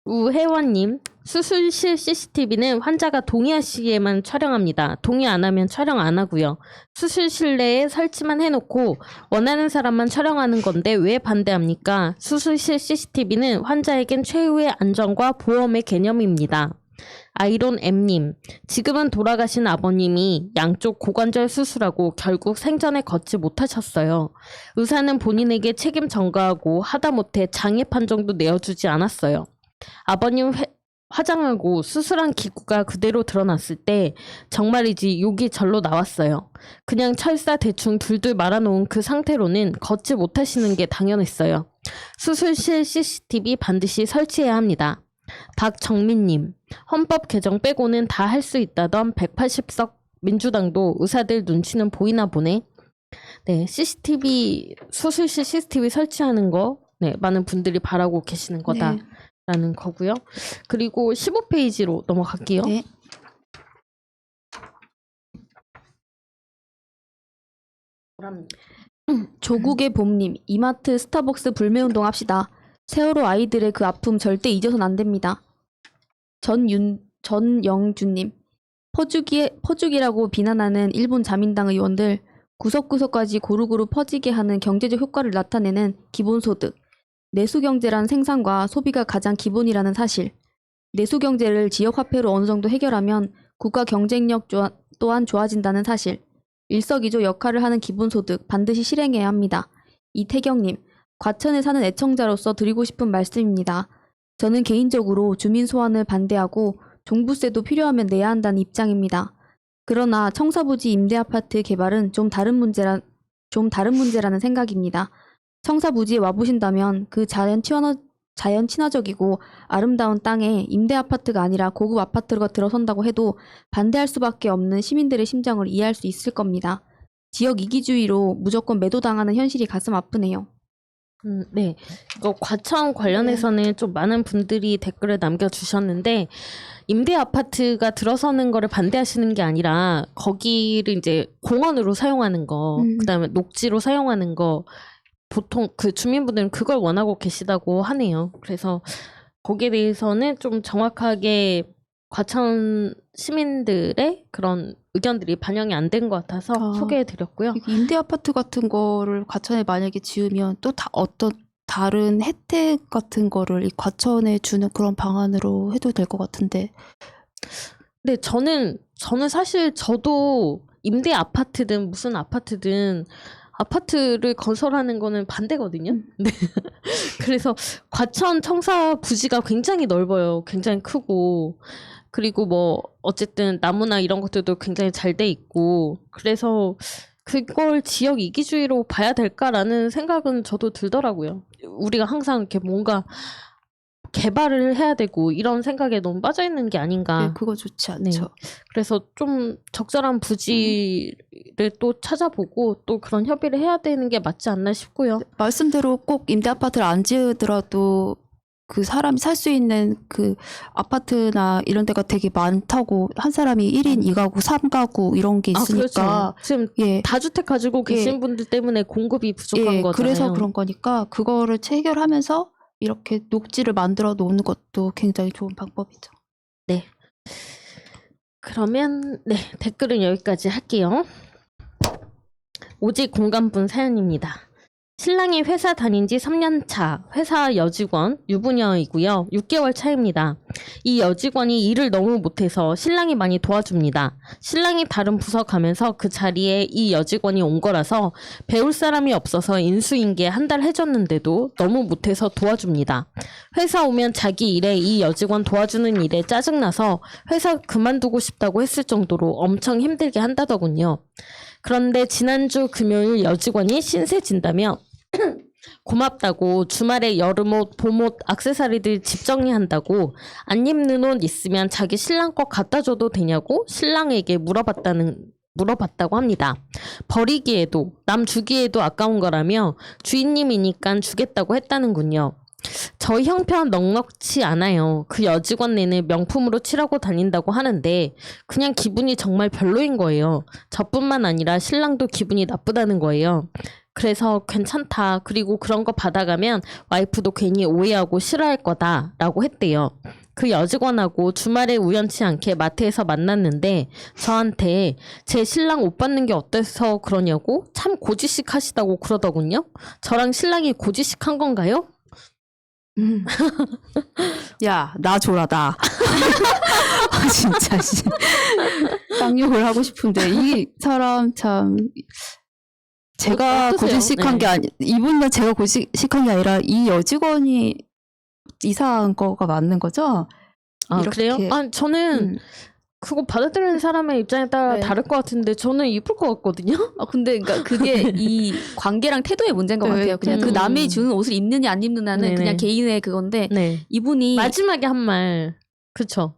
우혜원님, 수술실 CCTV는 환자가 동의할 시에만 촬영합니다. 동의 안 하면 촬영 안 하고요. 수술실 내에 설치만 해놓고 원하는 사람만 촬영하는 건데 왜 반대합니까? 수술실 CCTV는 환자에겐 최후의 안전과 보험의 개념입니다. 아이론 M님, 지금은 돌아가신 아버님이 양쪽 고관절 수술하고 결국 생전에 걷지 못하셨어요. 의사는 본인에게 책임 전가하고 하다못해 장애 판정도 내어주지 않았어요. 아버님 화장하고 수술한 기구가 그대로 드러났을 때 정말이지 욕이 절로 나왔어요. 그냥 철사 대충 둘둘 말아놓은 그 상태로는 걷지 못하시는 게 당연했어요. 수술실 CCTV 반드시 설치해야 합니다. 박정민님, 헌법 개정 빼고는 다 할 수 있다던 180석 민주당도 의사들 눈치는 보이나 보네. 네, CCTV 수술실 CCTV 설치하는 거 많은 분들이 바라고 계시는 거다. 네. 라는 거고요. 그리고 15페이지로 넘어갈게요. 네. 조국의 봄님, 이마트 스타벅스 불매운동 합시다. 세월호 아이들의 그 아픔 절대 잊어선 안 됩니다. 전영준님, 퍼주기라고 비난하는 일본 자민당 의원들, 구석구석까지 고루고루 퍼지게 하는 경제적 효과를 나타내는 기본소득, 내수경제란 생산과 소비가 가장 기본이라는 사실, 내수경제를 지역화폐로 어느 정도 해결하면 국가 경쟁력 또한 좋아진다는 사실, 일석이조 역할을 하는 기본소득 반드시 실행해야 합니다. 이태경님, 과천에 사는 애청자로서 드리고 싶은 말씀입니다. 저는 개인적으로 주민 소환을 반대하고 종부세도 필요하면 내야 한다는 입장입니다. 그러나 청사부지 임대아파트 개발은 좀 다른 문제라는 생각입니다. 청사부지에 와보신다면 그 자연 친화적이고 아름다운 땅에 임대아파트가 아니라 고급 아파트가 들어선다고 해도 반대할 수밖에 없는 시민들의 심정을 이해할 수 있을 겁니다. 지역 이기주의로 무조건 매도당하는 현실이 가슴 아프네요. 네, 이거 과천 관련해서는 좀 많은 분들이 댓글을 남겨주셨는데 임대 아파트가 들어서는 거를 반대하시는 게 아니라 거기를 이제 공원으로 사용하는 거, 그다음에 녹지로 사용하는 거. 보통 그 주민분들은 그걸 원하고 계시다고 하네요. 그래서 거기에 대해서는 좀 정확하게 과천 시민들의 그런 의견들이 반영이 안 된 것 같아서 소개해드렸고요. 임대 아파트 같은 거를 과천에 만약에 지으면 또 어떤 다른 혜택 같은 거를 이 과천에 주는 그런 방안으로 해도 될 것 같은데. 네, 저는 사실 저도 임대 아파트든 무슨 아파트든 아파트를 건설하는 거는 반대거든요. 네. 그래서 과천 청사 부지가 굉장히 넓어요. 굉장히 크고 그리고 뭐 어쨌든 나무나 이런 것들도 굉장히 잘 돼 있고 그래서 그걸 지역 이기주의로 봐야 될까라는 생각은 저도 들더라고요. 우리가 항상 이렇게 뭔가 개발을 해야 되고 이런 생각에 너무 빠져 있는 게 아닌가. 네, 그거 좋지 않죠. 네. 그래서 좀 적절한 부지를 또 찾아보고 또 그런 협의를 해야 되는 게 맞지 않나 싶고요. 말씀대로 꼭 임대 아파트를 안 지으더라도 그 사람이 살 수 있는 그 아파트나 이런 데가 되게 많다고 한 사람이 1인 2가구, 3가구 이런 게 있으니까 그렇죠. 지금 예. 다주택 가지고 계신 분들 때문에 공급이 부족한 예, 거잖아요. 그래서 그런 거니까 그거를 체결하면서 이렇게 녹지를 만들어 놓는 것도 굉장히 좋은 방법이죠. 네. 그러면 네, 댓글은 여기까지 할게요. 오직 공감분 사연입니다. 신랑이 회사 다닌 지 3년 차, 회사 여직원, 유부녀이고요. 6개월 차입니다. 이 여직원이 일을 너무 못해서 신랑이 많이 도와줍니다. 신랑이 다른 부서 가면서 그 자리에 이 여직원이 온 거라서 배울 사람이 없어서 인수인계 한 달 해줬는데도 너무 못해서 도와줍니다. 회사 오면 자기 일에 이 여직원 도와주는 일에 짜증나서 회사 그만두고 싶다고 했을 정도로 엄청 힘들게 한다더군요. 그런데 지난주 금요일 여직원이 신세 진다며 고맙다고 주말에 여름옷, 봄옷, 액세서리들 집 정리한다고 안 입는 옷 있으면 자기 신랑 거 갖다 줘도 되냐고 신랑에게 물어봤다고 합니다. 버리기에도 남 주기에도 아까운 거라며 주인님이니까 주겠다고 했다는군요. 저희 형편 넉넉치 않아요. 그 여직원네는 명품으로 칠하고 다닌다고 하는데 그냥 기분이 정말 별로인 거예요. 저뿐만 아니라 신랑도 기분이 나쁘다는 거예요. 그래서 괜찮다. 그리고 그런 거 받아가면 와이프도 괜히 오해하고 싫어할 거다 라고 했대요. 그 여직원하고 주말에 우연치 않게 마트에서 만났는데 저한테 제 신랑 옷 받는 게 어때서 그러냐고 참 고지식 하시다고 그러더군요. 저랑 신랑이 고지식 한 건가요? 야, 나 줘라, 나. 아, 진짜, 씨. 쌍욕을 하고 싶은데, 이 사람 참, 제가 어떠세요? 고지식한 게 이분은 제가 고지식한 게 아니라 이 여직원이 이상한 거가 맞는 거죠? 아, 이렇게. 그래요? 아, 저는 그거 받아들이는 사람의 입장에 따라 네. 다를 것 같은데 저는 이쁠 것 같거든요. 근데 그러니까 그게 이 관계랑 태도의 문제인 것 네, 같아요. 그냥 그 남이 주는 옷을 입느냐 안 입느냐는 네네. 그냥 개인의 그건데 네. 이분이 마지막에 한 말. 그쵸?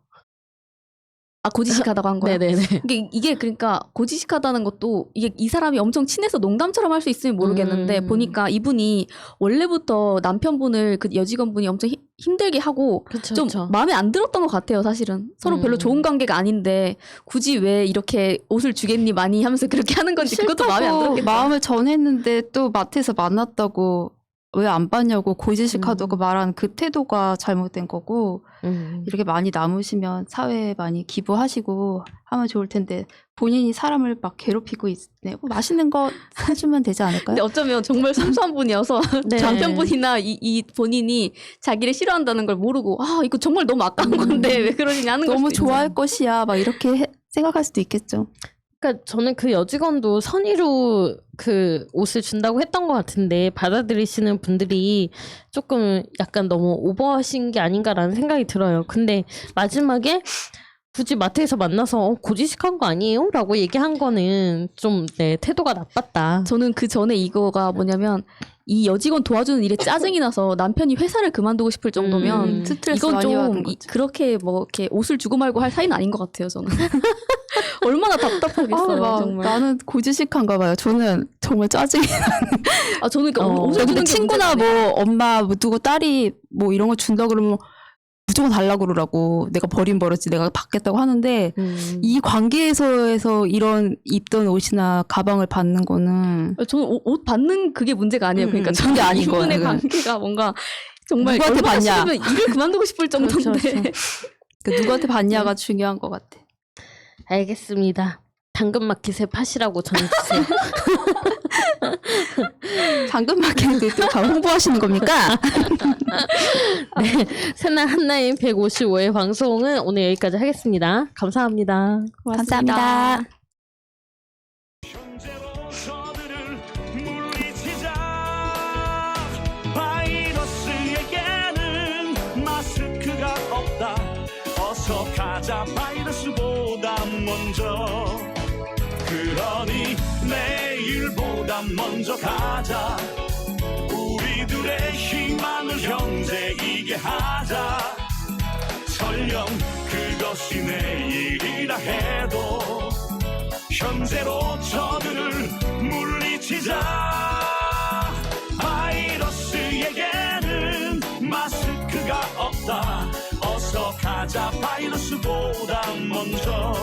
고지식하다고 한 거예요. 네네네. 이게 그러니까 고지식하다는 것도 이게 이 사람이 엄청 친해서 농담처럼 할 수 있으면 모르겠는데 보니까 이분이 원래부터 남편분을 그 여직원분이 엄청 힘들게 하고 그쵸, 좀 그쵸. 마음에 안 들었던 것 같아요. 사실은 서로 별로 좋은 관계가 아닌데 굳이 왜 이렇게 옷을 주겠니 많이 하면서 그렇게 하는 건지 그것도 마음에 안 들었겠다. 마음을 전했는데 또 마트에서 만났다고 왜 안 봤냐고 고지식하다고 말한 그 태도가 잘못된 거고 이렇게 많이 남으시면 사회에 많이 기부하시고 하면 좋을 텐데 본인이 사람을 막 괴롭히고 있네. 뭐 맛있는 거 사주면 되지 않을까요? 근데 어쩌면 정말 순수한 분이어서 네. 남편분이나 이 본인이 자기를 싫어한다는 걸 모르고 이거 정말 너무 아까운 건데 왜 그러시냐 하는 너무 걸 수도 좋아할 있잖아요. 것이야 막 이렇게 생각할 수도 있겠죠. 그러니까 저는 그 여직원도 선의로 그 옷을 준다고 했던 것 같은데 받아들이시는 분들이 조금 약간 너무 오버하신 게 아닌가라는 생각이 들어요. 근데 마지막에 굳이 마트에서 만나서 고지식한 거 아니에요? 라고 얘기한 거는 좀 태도가 나빴다. 저는 그 전에 이거가 뭐냐면 이 여직원 도와주는 일에 짜증이 나서 남편이 회사를 그만두고 싶을 정도면 스트레스 이건 많이 받은 좀 거죠. 그렇게 뭐 이렇게 옷을 주고 말고 할 사이는 아닌 것 같아요. 저는 얼마나 답답하겠어요. 막 정말. 나는 고지식한가 봐요. 저는 정말 짜증이 저는 그러니까 옷을 근데 주는 게 친구나 문제가 아니에요. 뭐 엄마 뭐 누구 딸이 뭐 이런 거 준다 그러면 무조건 달라고 그러라고 내가 버린 버릇이 내가 받겠다고 하는데 이 관계에서 이런 입던 옷이나 가방을 받는 거는 저는 옷 받는 그게 문제가 아니에요. 그러니까 그런 게 아닌 이분의 거예요. 관계가 뭔가 정말 누구한테 얼마나 받냐. 싫으면 일을 그만두고 싶을 정도인데 그렇죠. 그 누구한테 받냐가 중요한 것 같아. 알겠습니다. 당근마켓에 파시라고 전해주세요. 당근마켓도 또 홍보하시는 겁니까? 네, 새날 한나인 155회 방송은 오늘 여기까지 하겠습니다. 감사합니다. 감사합니다. 현재로 저들을 물리치자. 바이러스에게는 마스크가 없다. 어서 가자 바이러스보다 먼저. 그러니 내일보다 먼저 가자. 우리들의 희망을 형제이게 하자. 설령 그것이 내일이라 해도 현재로 저들을 물리치자. 바이러스에게는 마스크가 없다. 어서 가자 바이러스보다 먼저.